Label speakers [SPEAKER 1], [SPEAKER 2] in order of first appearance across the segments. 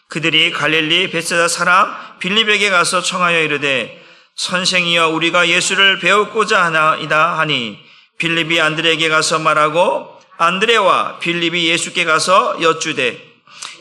[SPEAKER 1] 그들이 갈릴리 벳세다 사람 빌립에게 가서 청하여 이르되 선생이여 우리가 예수를 배우고자 하나이다 하니 빌립이 안드레에게 가서 말하고 안드레와 빌립이 예수께 가서 여쭈되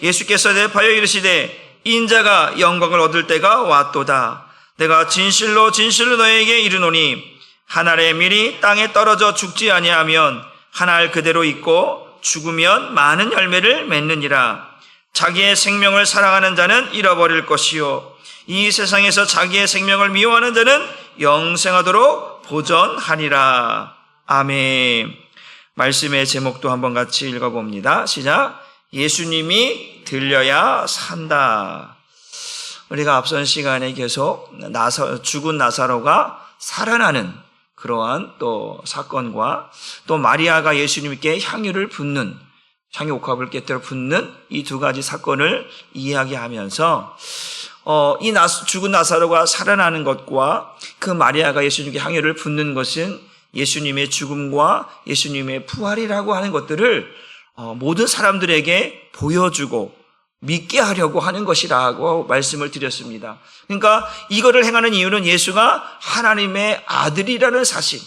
[SPEAKER 1] 예수께서 대하여 이르시되 인자가 영광을 얻을 때가 왔도다. 내가 진실로 진실로 너에게 이르노니 한 알의 밀이 땅에 떨어져 죽지 아니하면 한 알 그대로 있고 죽으면 많은 열매를 맺느니라. 자기의 생명을 사랑하는 자는 잃어버릴 것이요 이 세상에서 자기의 생명을 미워하는 자는 영생하도록 보전하리라. 아멘. 말씀의 제목도 한번 같이 읽어봅니다. 시작. 예수님이 들려야 산다. 우리가 앞선 시간에 계속 죽은 나사로가 살아나는 그러한 또 사건과 또 마리아가 예수님께 향유를 붓는, 향유 옥합을 깨뜨려 붓는 이 두 가지 사건을 이야기하면서 이 죽은 나사로가 살아나는 것과 그 마리아가 예수님께 향유를 붓는 것은 예수님의 죽음과 예수님의 부활이라고 하는 것들을 모든 사람들에게 보여주고 믿게 하려고 하는 것이라고 말씀을 드렸습니다. 그러니까 이거를 행하는 이유는 예수가 하나님의 아들이라는 사실,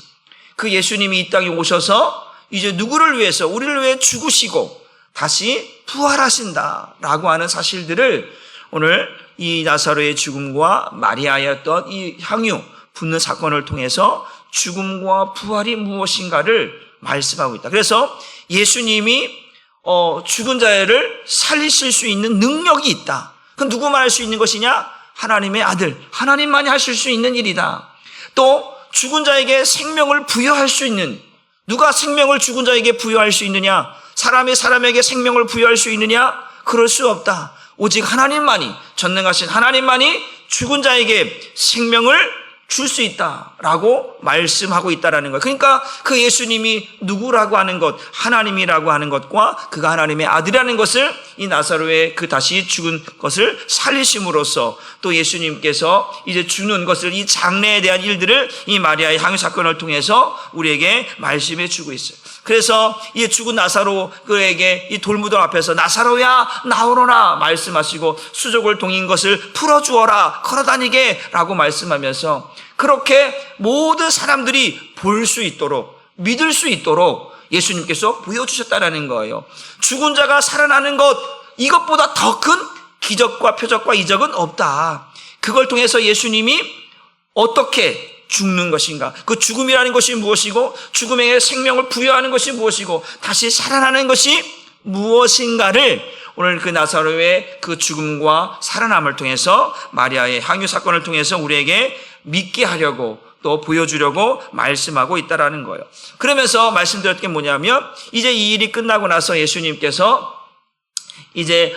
[SPEAKER 1] 그 예수님이 이 땅에 오셔서 이제 누구를 위해서, 우리를 위해 죽으시고 다시 부활하신다라고 하는 사실들을 오늘 이 나사로의 죽음과 마리아의 어떤 이 향유 붓는 사건을 통해서 죽음과 부활이 무엇인가를 말씀하고 있다. 그래서 예수님이 죽은 자를 살리실 수 있는 능력이 있다. 그럼 누구만 할 수 있는 것이냐? 하나님의 아들, 하나님만이 하실 수 있는 일이다. 또 죽은 자에게 생명을 부여할 수 있는, 누가 생명을 죽은 자에게 부여할 수 있느냐? 사람이 사람에게 생명을 부여할 수 있느냐? 그럴 수 없다. 오직 하나님만이, 전능하신 하나님만이 죽은 자에게 생명을 줄 수 있다라고 말씀하고 있다라는 거예요. 그러니까 그 예수님이 누구라고 하는 것, 하나님이라고 하는 것과 그가 하나님의 아들이라는 것을 이 나사로의 그 다시 죽은 것을 살리심으로써 또 예수님께서 이제 주는 것을, 이 장래에 대한 일들을 이 마리아의 향유 사건을 통해서 우리에게 말씀해 주고 있어요. 그래서 이 죽은 나사로 그에게 이 돌무덤 앞에서 나사로야 나오너라 말씀하시고 수족을 동인 것을 풀어주어라 걸어다니게 라고 말씀하면서 그렇게 모든 사람들이 볼 수 있도록, 믿을 수 있도록 예수님께서 보여주셨다는 거예요. 죽은 자가 살아나는 것, 이것보다 더 큰 기적과 표적과 이적은 없다. 그걸 통해서 예수님이 어떻게 죽는 것인가, 그 죽음이라는 것이 무엇이고 죽음에게 생명을 부여하는 것이 무엇이고 다시 살아나는 것이 무엇인가를 오늘 그 나사로의 그 죽음과 살아남을 통해서 마리아의 향유 사건을 통해서 우리에게 믿게 하려고 또 보여주려고 말씀하고 있다라는 거예요. 그러면서 말씀드렸던 게 뭐냐면 이제 이 일이 끝나고 나서 예수님께서 이제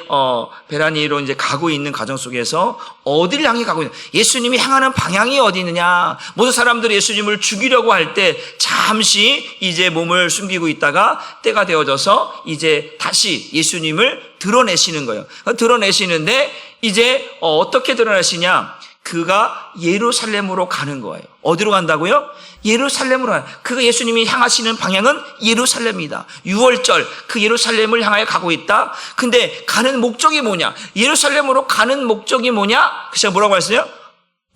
[SPEAKER 1] 베라니로 이제 가고 있는 과정 속에서 어디를 향해 가고 있냐, 예수님이 향하는 방향이 어디 있느냐. 모든 사람들이 예수님을 죽이려고 할 때 잠시 이제 몸을 숨기고 있다가 때가 되어져서 이제 다시 예수님을 드러내시는 거예요. 드러내시는데 이제 어떻게 드러내시냐, 그가 예루살렘으로 가는 거예요. 어디로 간다고요? 예루살렘으로 가요. 그 예수님이 향하시는 방향은 예루살렘이다. 6월절 그 예루살렘을 향하여 가고 있다. 근데 가는 목적이 뭐냐? 예루살렘으로 가는 목적이 뭐냐? 그래서 뭐라고 했어요?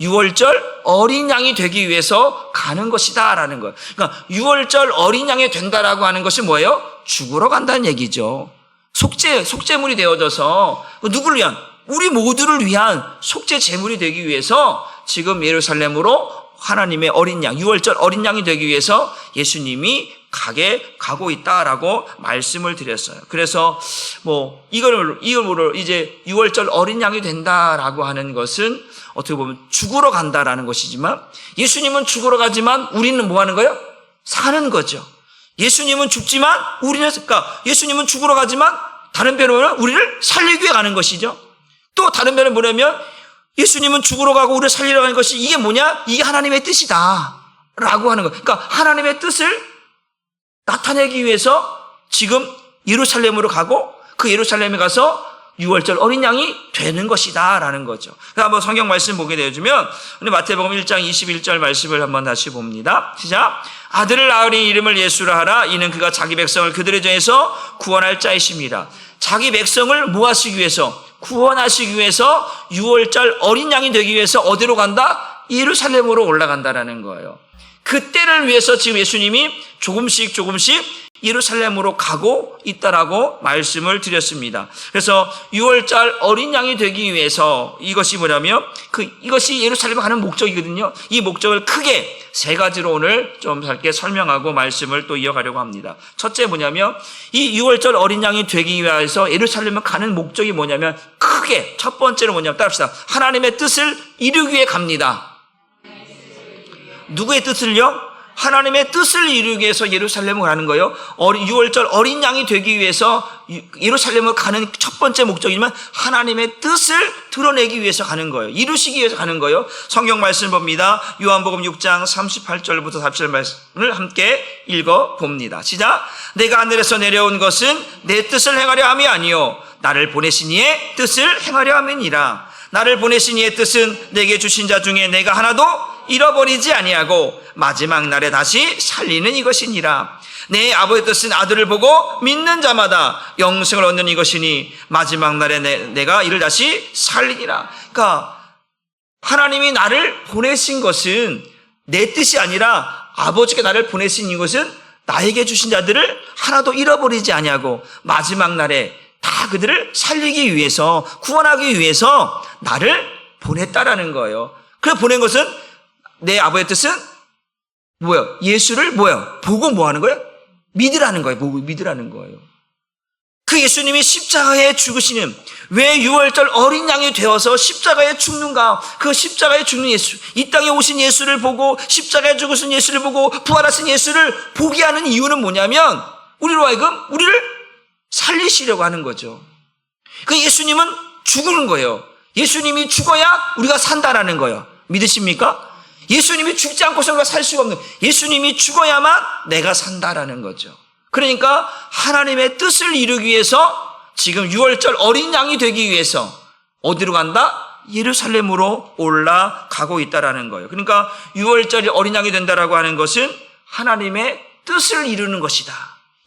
[SPEAKER 1] 6월절 어린 양이 되기 위해서 가는 것이다 라는 거예요. 그러니까 6월절 어린 양이 된다라고 하는 것이 뭐예요? 죽으러 간다는 얘기죠. 속죄물이 되어져서 누구를 위한? 우리 모두를 위한 속죄 제물이 되기 위해서 지금 예루살렘으로 하나님의 어린 양, 6월절 어린 양이 되기 위해서 예수님이 가고 있다라고 말씀을 드렸어요. 그래서 이걸 이제 6월절 어린 양이 된다라고 하는 것은 어떻게 보면 죽으러 간다라는 것이지만 예수님은 죽으러 가지만 우리는 뭐 하는 거예요? 사는 거죠. 예수님은 죽지만 그러니까 예수님은 죽으러 가지만 다른 변호는 우리를 살리기 위해 가는 것이죠. 또 다른 면은 뭐냐면 예수님은 죽으러 가고 우리를 살리러 가는 것이 이게 뭐냐? 이게 하나님의 뜻이다 라고 하는 거예요. 그러니까 하나님의 뜻을 나타내기 위해서 지금 예루살렘으로 가고 그 예루살렘에 가서 6월절 어린 양이 되는 것이다 라는 거죠. 그래서 한번 성경 말씀 보게 되어주면 우리 마태복음 1장 21절 말씀을 한번 다시 봅니다. 시작. 아들을 낳으니 이름을 예수라 하라. 이는 그가 자기 백성을 그들의 죄에서 구원할 자이십니다. 자기 백성을 뭐 하시기 위해서? 구원하시기 위해서 6월절 어린 양이 되기 위해서 어디로 간다? 예루살렘으로 올라간다라는 거예요. 그때를 위해서 지금 예수님이 조금씩 예루살렘으로 가고 있다라고 말씀을 드렸습니다. 그래서 6월절 어린 양이 되기 위해서 이것이 뭐냐면 이것이 예루살렘에 가는 목적이거든요. 이 목적을 크게 세 가지로 오늘 좀 짧게 설명하고 말씀을 또 이어가려고 합니다. 첫째 뭐냐면 이 6월절 어린 양이 되기 위해서 예루살렘에 가는 목적이 뭐냐면 크게 첫 번째로 뭐냐면 따라합시다. 하나님의 뜻을 이루기 위해 갑니다. 누구의 뜻을요? 하나님의 뜻을 이루기 위해서 예루살렘을 가는 거예요. 6월절 어린 양이 되기 위해서 예루살렘을 가는 첫 번째 목적이지만 하나님의 뜻을 드러내기 위해서 가는 거예요. 이루시기 위해서 가는 거예요. 성경 말씀 봅니다. 요한복음 6장 38절부터 47절 말씀을 함께 읽어봅니다. 시작. 내가 하늘에서 내려온 것은 내 뜻을 행하려 함이 아니요 나를 보내신 이의 뜻을 행하려 함이니라. 나를 보내신 이의 뜻은 내게 주신 자 중에 내가 하나도 잃어버리지 아니하고 마지막 날에 다시 살리는 이것이니라. 내 아버지의 뜻은 아들을 보고 믿는 자마다 영생을 얻는 이것이니 마지막 날에 내가 이를 다시 살리니라. 그러니까 하나님이 나를 보내신 것은 내 뜻이 아니라 아버지께 나를 보내신 이것은 나에게 주신 자들을 하나도 잃어버리지 아니하고 마지막 날에 다 그들을 살리기 위해서 구원하기 위해서 나를 보냈다라는 거예요. 그래 보낸 것은 내 아버지의 뜻은 뭐예요? 예수를 뭐예요? 보고 뭐 하는 거예요? 믿으라는 거예요. 보고 믿으라는 거예요. 그 예수님이 십자가에 죽으시는 왜 6월절 어린 양이 되어서 십자가에 죽는가? 그 십자가에 죽는 예수, 이 땅에 오신 예수를 보고 십자가에 죽으신 예수를 보고 부활하신 예수를 보게 하는 이유는 뭐냐면 우리로 하여금 우리를 살리시려고 하는 거죠. 그 예수님은 죽는 거예요. 예수님이 죽어야 우리가 산다라는 거예요. 믿으십니까? 예수님이 죽지 않고서 우리가 살 수가 없는, 예수님이 죽어야만 내가 산다라는 거죠. 그러니까 하나님의 뜻을 이루기 위해서 지금 6월절 어린 양이 되기 위해서 어디로 간다? 예루살렘으로 올라가고 있다라는 거예요. 그러니까 6월절이 어린 양이 된다라고 하는 것은 하나님의 뜻을 이루는 것이다.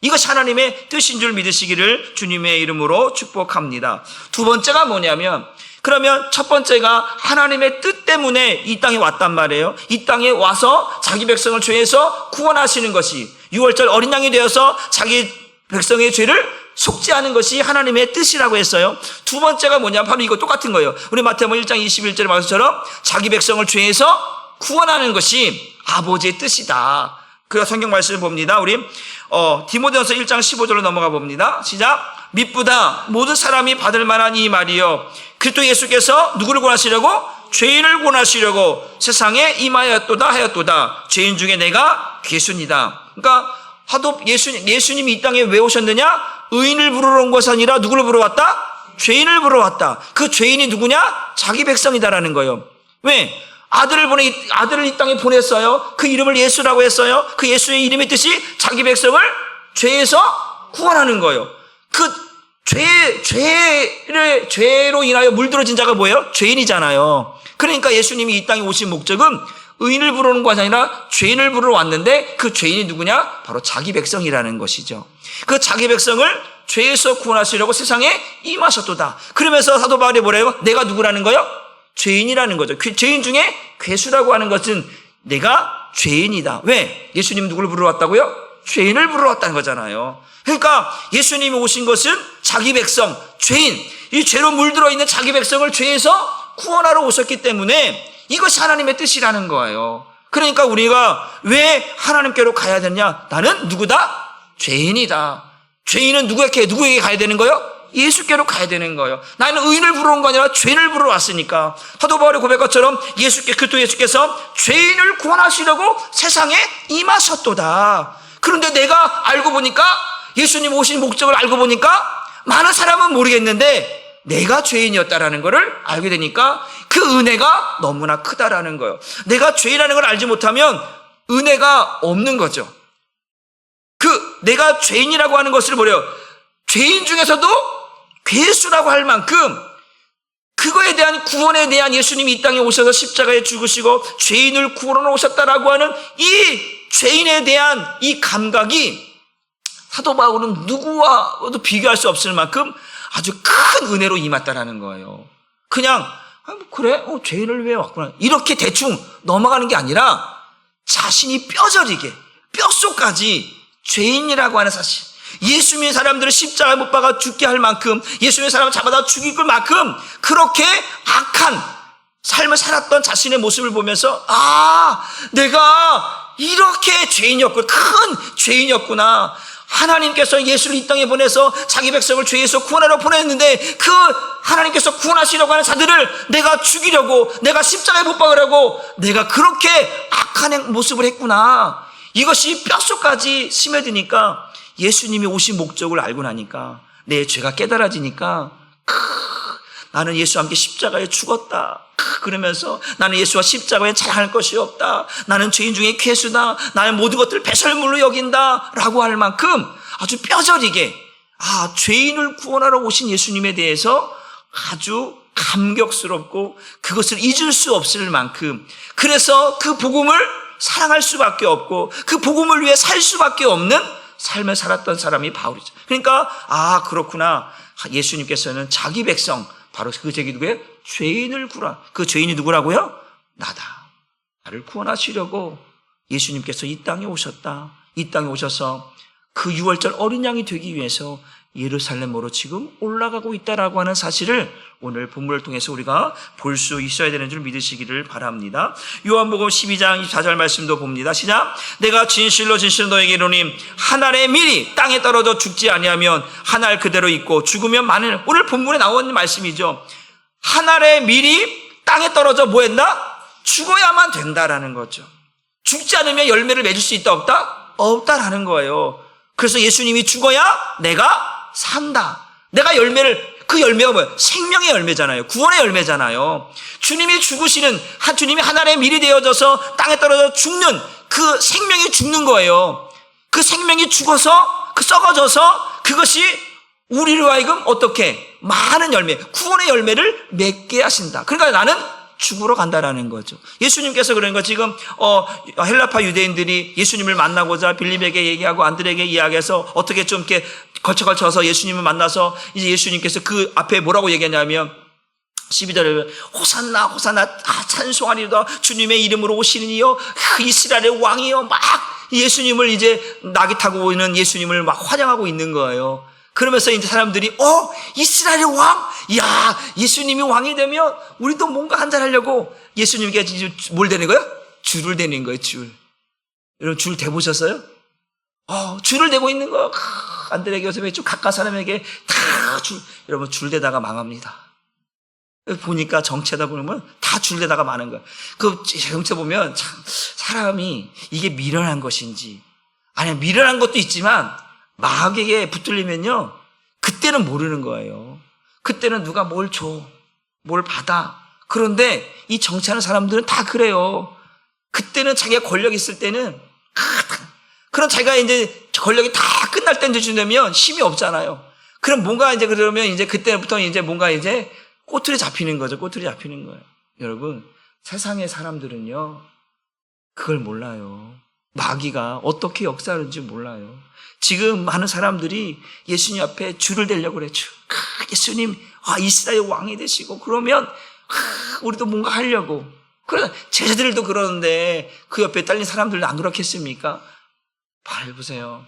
[SPEAKER 1] 이것이 하나님의 뜻인 줄 믿으시기를 주님의 이름으로 축복합니다. 두 번째가 뭐냐면 그러면 첫 번째가 하나님의 뜻 때문에 이 땅에 왔단 말이에요. 이 땅에 와서 자기 백성을 죄에서 구원하시는 것이 6월절 어린 양이 되어서 자기 백성의 죄를 속죄하는 것이 하나님의 뜻이라고 했어요. 두 번째가 뭐냐? 바로 이거 똑같은 거예요. 우리 마태복음 1장 21절의 말씀처럼 자기 백성을 죄에서 구원하는 것이 아버지의 뜻이다. 그래서 성경 말씀을 봅니다. 우리 디모데전서 1장 15절로 넘어가 봅니다. 시작. 미쁘다 모든 사람이 받을 만한 이 말이요 그리스도 예수께서 누구를 구원하시려고? 죄인을 구원하시려고 세상에 임하였도다 하였도다. 죄인 중에 내가 괴순이다. 그러니까 하도 예수님이 이 땅에 왜 오셨느냐? 의인을 부르러 온 것이 아니라 누구를 부르러 왔다? 죄인을 부르러 왔다. 그 죄인이 누구냐? 자기 백성이다라는 거예요. 왜? 아들을 이 땅에 보냈어요. 그 이름을 예수라고 했어요. 그 예수의 이름의 뜻이 자기 백성을 죄에서 구원하는 거예요. 그 죄로 인하여 물들어진 자가 뭐예요? 죄인이잖아요. 그러니까 예수님이 이 땅에 오신 목적은 의인을 부르는 것이 아니라 죄인을 부르러 왔는데 그 죄인이 누구냐? 바로 자기 백성이라는 것이죠. 그 자기 백성을 죄에서 구원하시려고 세상에 임하셨도다. 그러면서 사도 바울이 뭐래요? 내가 누구라는 거예요? 죄인이라는 거죠. 죄인 중에 괴수라고 하는 것은 내가 죄인이다. 왜? 예수님은 누구를 부르러 왔다고요? 죄인을 부르러 왔다는 거잖아요. 그러니까 예수님이 오신 것은 자기 백성, 죄인, 이 죄로 물들어 있는 자기 백성을 죄에서 구원하러 오셨기 때문에 이것이 하나님의 뜻이라는 거예요. 그러니까 우리가 왜 하나님께로 가야 되냐? 나는 누구다? 죄인이다. 죄인은 누구에게 가야 되는 거예요? 예수께로 가야 되는 거예요. 나는 의인을 부르러 온 거 아니라 죄인을 부르러 왔으니까. 사도 바울이 고백한 것처럼 그리스도 예수께서 죄인을 구원하시려고 세상에 임하셨도다. 그런데 내가 알고 보니까 예수님 오신 목적을 알고 보니까 많은 사람은 모르겠는데 내가 죄인이었다라는 것을 알게 되니까 그 은혜가 너무나 크다라는 거예요. 내가 죄인이라는 걸 알지 못하면 은혜가 없는 거죠. 내가 죄인이라고 하는 것을 뭐래요? 죄인 중에서도 괴수라고 할 만큼 그거에 대한 구원에 대한 예수님이 이 땅에 오셔서 십자가에 죽으시고 죄인을 구원하러 오셨다라고 하는 이 죄인에 대한 이 감각이 사도 바울은 누구와도 비교할 수 없을 만큼 아주 큰 은혜로 임했다라는 거예요. 그냥 그래? 죄인을 왜 왔구나. 이렇게 대충 넘어가는 게 아니라 자신이 뼈저리게 뼛속까지 죄인이라고 하는 사실, 예수 믿는 사람들을 십자가에 못 박아 죽게 할 만큼, 예수 믿는 사람을 잡아다 죽일 만큼 그렇게 악한 삶을 살았던 자신의 모습을 보면서 내가 이렇게 죄인이었구나, 큰 죄인이었구나. 하나님께서 예수를 이 땅에 보내서 자기 백성을 죄에서 구원하러 보냈는데 그 하나님께서 구원하시려고 하는 자들을 내가 죽이려고, 내가 십자가에 못 박으려고 내가 그렇게 악한 모습을 했구나. 이것이 뼛속까지 스며드니까 예수님이 오신 목적을 알고 나니까 내 죄가 깨달아지니까 나는 예수와 함께 십자가에 죽었다. 그러면서 나는 예수와 십자가에 자랑할 것이 없다. 나는 죄인 중에 괴수다. 나의 모든 것들을 배설물로 여긴다. 라고 할 만큼 아주 뼈저리게 죄인을 구원하러 오신 예수님에 대해서 아주 감격스럽고 그것을 잊을 수 없을 만큼, 그래서 그 복음을 사랑할 수밖에 없고 그 복음을 위해 살 수밖에 없는 삶을 살았던 사람이 바울이죠. 그러니까 그렇구나. 예수님께서는 자기 백성, 바로 그 제기 누구예요? 죄인을 구라. 그 죄인이 누구라고요? 나다. 나를 구원하시려고 예수님께서 이 땅에 오셨다. 이 땅에 오셔서 그 유월절 어린 양이 되기 위해서 예루살렘으로 지금 올라가고 있다라고 하는 사실을 오늘 본문을 통해서 우리가 볼 수 있어야 되는 줄 믿으시기를 바랍니다. 요한복음 12장 24절 말씀도 봅니다. 시작. 내가 진실로 너에게 이르노니 한 알의 밀이 땅에 떨어져 죽지 아니하면 한 알 그대로 있고 죽으면 많은, 오늘 본문에 나온 말씀이죠. 한 알의 밀이 땅에 떨어져 뭐 했나? 죽어야만 된다라는 거죠. 죽지 않으면 열매를 맺을 수 있다 없다? 없다라는 거예요. 그래서 예수님이 죽어야 내가 산다. 내가 열매를, 그 열매가 뭐예요? 생명의 열매잖아요. 구원의 열매잖아요. 주님이 죽으시는, 주님이 하나의 밀이 되어져서 땅에 떨어져 죽는 그 생명이 죽는 거예요. 그 생명이 죽어서, 썩어져서 그것이 우리로 하여금 어떻게 많은 열매, 구원의 열매를 맺게 하신다. 그러니까 나는 죽으러 간다라는 거죠. 예수님께서 그러니까 지금 헬라파 유대인들이 예수님을 만나고자 빌립에게 얘기하고 안드레에게 이야기해서 어떻게 좀 이렇게 걸쳐서 예수님을 만나서 이제 예수님께서 그 앞에 뭐라고 얘기하냐면 12절에 호산나 호산나 찬송하리로다 주님의 이름으로 오시는 이여 이스라엘의 왕이여, 막 예수님을 이제 낙이 타고 있는 예수님을 막 환영하고 있는 거예요. 그러면서 이제 사람들이 이스라엘의 왕? 야, 예수님이 왕이 되면 우리도 뭔가 한잔 하려고 예수님께 뭘 대는 거예요? 줄을 대는 거예요. 줄. 여러분 줄 대보셨어요? 줄을 대고 있는 거. 안드레 교수님이 좀 가까운 사람에게 다 여러분 줄 대다가 망합니다. 보니까 정체다 보면 다 줄 대다가 마는 거예요. 그 정체 보면 참 사람이 이게 미련한 것인지, 아니 미련한 것도 있지만 마귀에게 붙들리면요, 그때는 모르는 거예요. 그때는 누가 뭘 줘, 뭘 받아. 그런데 이 정치하는 사람들은 다 그래요. 그때는 자기가 권력 있을 때는, 그럼 자기가 이제 권력이 다 끝날 때쯤 되면 힘이 없잖아요. 그럼 뭔가 이제 그러면 이제 그때부터 이제 뭔가 이제 꼬투리 잡히는 거죠. 꼬투리 잡히는 거예요. 여러분, 세상의 사람들은요, 그걸 몰라요. 마귀가 어떻게 역사하는지 몰라요. 지금 많은 사람들이 예수님 앞에 줄을 대려고 그래. 예수님, 이스라엘 왕이 되시고, 그러면, 우리도 뭔가 하려고. 그러나, 제자들도 그러는데, 그 옆에 딸린 사람들도 안 그렇겠습니까? 보세요.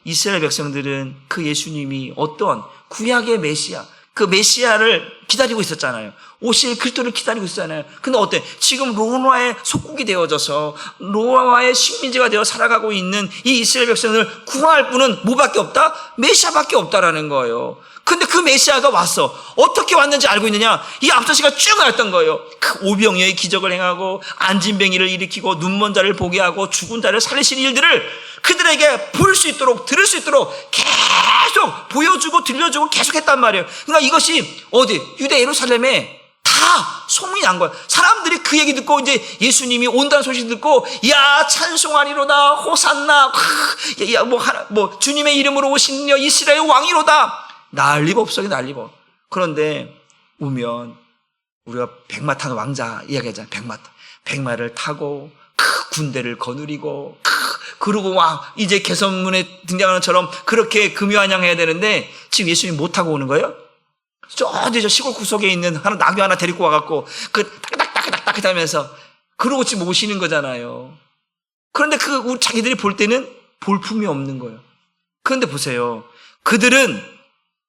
[SPEAKER 1] 이스라엘 백성들은 그 예수님이 어떤 구약의 메시아, 그 메시아를 기다리고 있었잖아요. 오실 그리스도를 기다리고 있었잖아요. 근데 어때? 지금 로마의 속국이 되어져서 로마의 식민지가 되어 살아가고 있는 이 이스라엘 백성을 구원할 분은 뭐밖에 없다? 메시아밖에 없다라는 거예요. 근데 그 메시아가 왔어. 어떻게 왔는지 알고 있느냐? 이 앞서 시가 쭉 왔던 거예요. 그 오병이어의 기적을 행하고 안진뱅이를 일으키고 눈먼 자를 보게 하고 죽은 자를 살리신 일들을 그들에게 볼 수 있도록, 들을 수 있도록 계속 보여주고 들려주고 계속 했단 말이에요. 그러니까 이것이 어디? 유대 예루살렘에 다 소문이 난 거야. 사람들이 그 얘기 듣고 이제 예수님이 온다는 소식 듣고, 야, 찬송하리로다, 호산나, 야, 뭐 주님의 이름으로 오신 이스라엘 왕이로다. 난리법석이 난리법. 그런데 오면 우리가 백마 탄 왕자 이야기하잖아요. 백마를 타고 군대를 거느리고, 그러고 이제 개선문에 등장하는 것처럼 그렇게 금요한양해야 되는데 지금 예수님 못 타고 오는 거예요? 저 시골 구석에 있는 나귀 하나 데리고 와갖고 그 따ቅ따ቅ따ቅ따ቅ 하면서 그러고 지금 오시는 거잖아요. 그런데 자기들이 볼 때는 볼품이 없는 거예요. 그런데 보세요. 그들은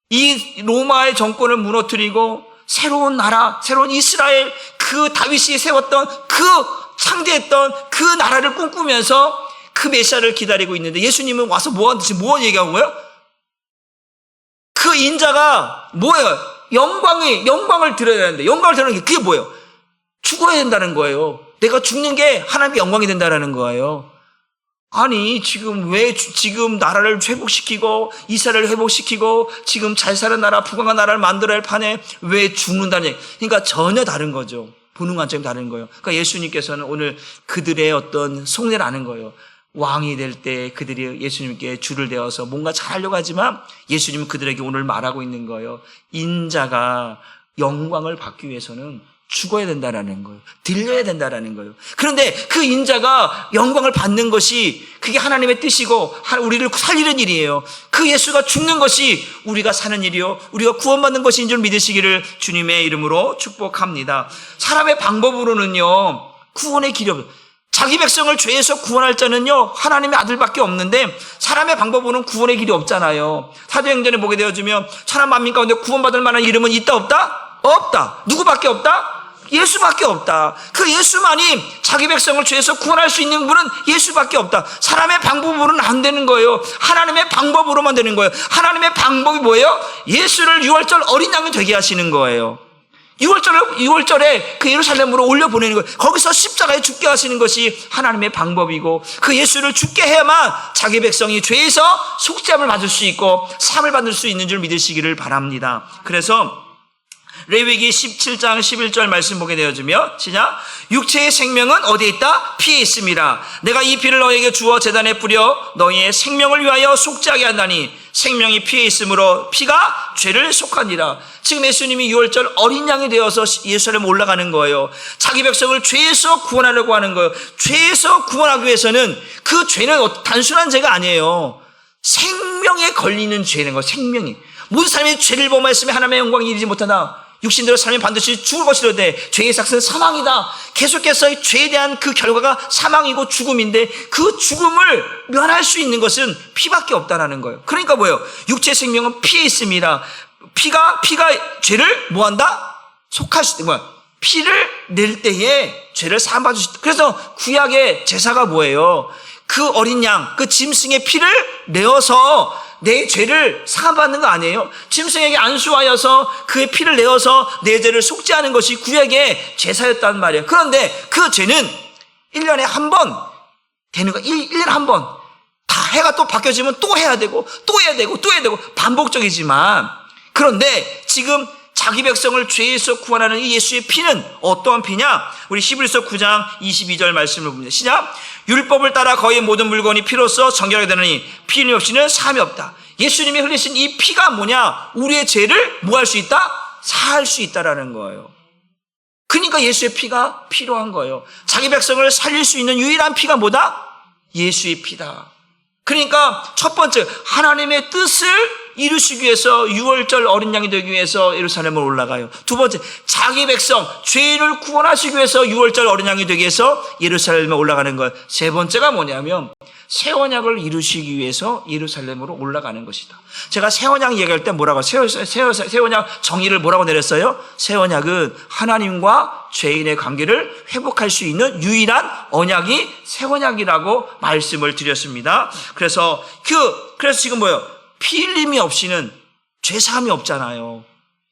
[SPEAKER 1] 이 로마의 정권을 무너뜨리고 새로운 나라, 새로운 이스라엘, 그 다윗이 세웠던 창대했던 그 나라를 꿈꾸면서 그 메시아를 기다리고 있는데 예수님은 와서 지금 뭐 얘기하고 거예요? 그 인자가 뭐예요? 영광을 드려야 되는데, 영광을 드리는 게 그게 뭐예요? 죽어야 된다는 거예요. 내가 죽는 게 하나님께 영광이 된다는 거예요. 아니, 지금 나라를 회복시키고, 이스라엘을 회복시키고, 지금 잘 사는 나라, 부강한 나라를 만들어야 할 판에 왜 죽는다는 얘기. 그러니까 전혀 다른 거죠. 보는 관점이 다른 거예요. 그러니까 예수님께서는 오늘 그들의 어떤 속내를 아는 거예요. 왕이 될 때 그들이 예수님께 줄을 대어서 뭔가 잘하려고 하지만 예수님은 그들에게 오늘 말하고 있는 거예요. 인자가 영광을 받기 위해서는 죽어야 된다라는 거예요. 들려야 된다라는 거예요. 그런데 그 인자가 영광을 받는 것이 그게 하나님의 뜻이고 우리를 살리는 일이에요. 그 예수가 죽는 것이 우리가 사는 일이요, 우리가 구원받는 것인 줄 믿으시기를 주님의 이름으로 축복합니다. 사람의 방법으로는요 구원의 길이 없어요. 자기 백성을 죄에서 구원할 자는요 하나님의 아들밖에 없는데 사람의 방법으로는 구원의 길이 없잖아요. 사도행전에 보게 되어지면 천하 만민 가운데 구원받을 만한 이름은 있다 없다? 없다. 누구밖에 없다? 예수밖에 없다. 그 예수만이 자기 백성을 죄에서 구원할 수 있는 분은 예수밖에 없다. 사람의 방법으로는 안 되는 거예요. 하나님의 방법으로만 되는 거예요. 하나님의 방법이 뭐예요? 예수를 6월절 어린 양이 되게 하시는 거예요. 6월절에 그 예루살렘으로 올려보내는 거예요. 거기서 십자가에 죽게 하시는 것이 하나님의 방법이고 그 예수를 죽게 해야만 자기 백성이 죄에서 속죄함을 받을 수 있고 사함을 받을 수 있는 줄 믿으시기를 바랍니다. 그래서 레위기 17장 11절 말씀 보게 되어지며 시작. 육체의 생명은 어디에 있다? 피에 있습니다. 내가 이 피를 너에게 주어 제단에 뿌려 너희의 생명을 위하여 속죄하게 한다니 생명이 피에 있으므로 피가 죄를 속하니라. 지금 예수님이 6월절 어린 양이 되어서 예루살렘 올라가는 거예요. 자기 백성을 죄에서 구원하려고 하는 거예요. 죄에서 구원하기 위해서는 그 죄는 단순한 죄가 아니에요. 생명에 걸리는 죄는 거예요. 생명이. 모든 사람이 죄를 범하였으면 하나님의 영광이 이르지 못하나 육신대로 사람이 반드시 죽을 것이로되 죄의 삭은 사망이다. 계속해서 죄에 대한 그 결과가 사망이고 죽음인데 그 죽음을 면할 수 있는 것은 피밖에 없다라는 거예요. 그러니까 뭐예요? 육체 생명은 피에 있습니다. 피가 죄를 뭐한다? 속할 수 있는 거야. 피를 낼 때에 죄를 사함받을 수 있다. 그래서 구약의 제사가 뭐예요? 그 어린 양, 그 짐승의 피를 내어서 내 죄를 사함받는 거 아니에요? 짐승에게 안수하여서 그의 피를 내어서 내 죄를 속죄하는 것이 구약의 제사였단 말이에요. 그런데 그 죄는 1년에 한 번 되는 거, 1년에 한 번. 다 해가 또 바뀌어지면 또 해야 되고, 또 해야 되고, 또 해야 되고, 반복적이지만. 그런데 지금 자기 백성을 죄에서 구원하는 이 예수의 피는 어떠한 피냐? 우리 히브리서 9장 22절 말씀을 봅니다. 시작. 율법을 따라 거의 모든 물건이 피로써 정결하게 되느니 피 없이는 사함이 없다. 예수님이 흘리신 이 피가 뭐냐? 우리의 죄를 뭐 할 수 있다? 사할 수 있다라는 거예요. 그러니까 예수의 피가 필요한 거예요. 자기 백성을 살릴 수 있는 유일한 피가 뭐다? 예수의 피다. 그러니까 첫 번째 하나님의 뜻을 이루시기 위해서 6월절 어린 양이 되기 위해서 예루살렘을 올라가요. 두 번째 자기 백성 죄인을 구원하시기 위해서 6월절 어린 양이 되기 위해서 예루살렘에 올라가는 것. 세 번째가 뭐냐면 새 언약을 이루시기 위해서 예루살렘으로 올라가는 것이다. 제가 새 언약 얘기할 때 뭐라고 새 언약 정의를 뭐라고 내렸어요? 새 언약은 하나님과 죄인의 관계를 회복할 수 있는 유일한 언약이 새 언약이라고 말씀을 드렸습니다. 그래서 지금 뭐예요? 피 흘림이 없이는 죄사함이 없잖아요.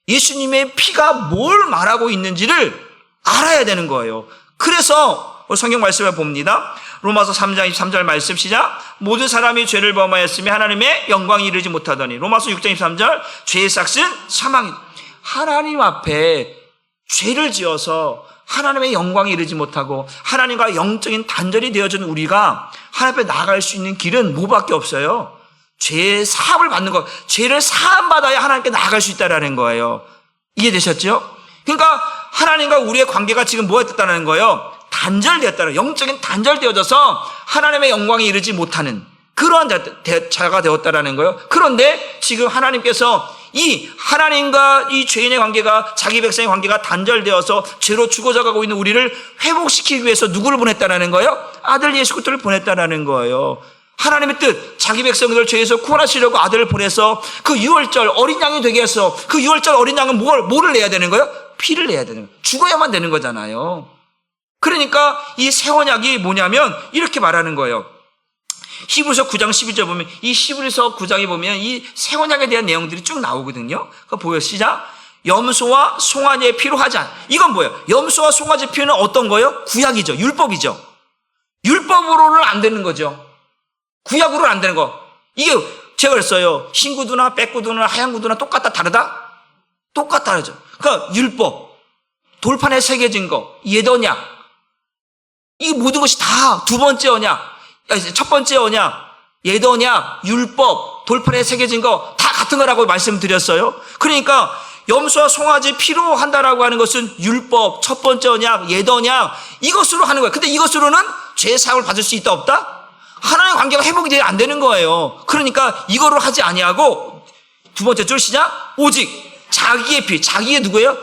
[SPEAKER 1] 예수님의 피가 뭘 말하고 있는지를 알아야 되는 거예요. 그래서 성경 말씀을 봅니다. 로마서 3장 23절 말씀 시작. 모든 사람이 죄를 범하였으며 하나님의 영광이 이르지 못하더니 로마서 6장 23절 죄의 삭은 사망이다. 하나님 앞에 죄를 지어서 하나님의 영광이 이르지 못하고 하나님과 영적인 단절이 되어진 우리가 하나님 앞에 나아갈 수 있는 길은 뭐밖에 없어요? 죄의 사함을 받는 것, 죄를 사함받아야 하나님께 나아갈 수 있다는 거예요. 이해되셨죠? 그러니까 하나님과 우리의 관계가 지금 뭐가 됐다는 거예요? 단절되었다는, 영적인 단절되어져서 하나님의 영광에 이르지 못하는 그러한 자가 되었다는 거예요. 그런데 지금 하나님께서 이 하나님과 이 죄인의 관계가, 자기 백성의 관계가 단절되어서 죄로 죽어져가고 있는 우리를 회복시키기 위해서 누구를 보냈다라는 거예요? 아들 예수 그리스도를 보냈다라는 거예요. 하나님의 뜻, 자기 백성들 죄에서 구원하시려고 아들을 보내서 그 유월절 어린 양이 되게 해서, 그 유월절 어린 양은 뭐를 내야 되는 거예요? 피를 내야 되는 거예요. 죽어야만 되는 거잖아요. 그러니까 이 새 언약이 뭐냐면 이렇게 말하는 거예요. 히브리서 9장 12절 보면, 이 히브리서 9장에 보면 이 새 언약에 대한 내용들이 쭉 나오거든요. 그거 보여, 시작. 염소와 송아지의 피로 하지 않. 이건 뭐예요? 염소와 송아지 피는 어떤 거예요? 구약이죠. 율법이죠. 율법으로는 안 되는 거죠. 구약으로는 안 되는 거. 이게 제가 그랬어요. 흰 구두나 백 구두나 하얀 구두나 똑같다 다르다? 똑같다죠. 그러니까 율법, 돌판에 새겨진 거, 옛 언약, 이 모든 것이 다 두 번째 언약, 첫 번째 언약, 옛 언약, 율법, 돌판에 새겨진 거 다 같은 거라고 말씀드렸어요. 그러니까 염소와 송아지 피로 한다라고 하는 것은 율법, 첫 번째 언약, 옛 언약, 이것으로 하는 거예요. 근데 이것으로는 죄 사함을 받을 수 있다 없다? 하나님의 관계가 회복이 안 되는 거예요. 그러니까 이거를 하지 아니하고, 두 번째 줄 시작. 오직 자기의 피. 자기의 누구예요?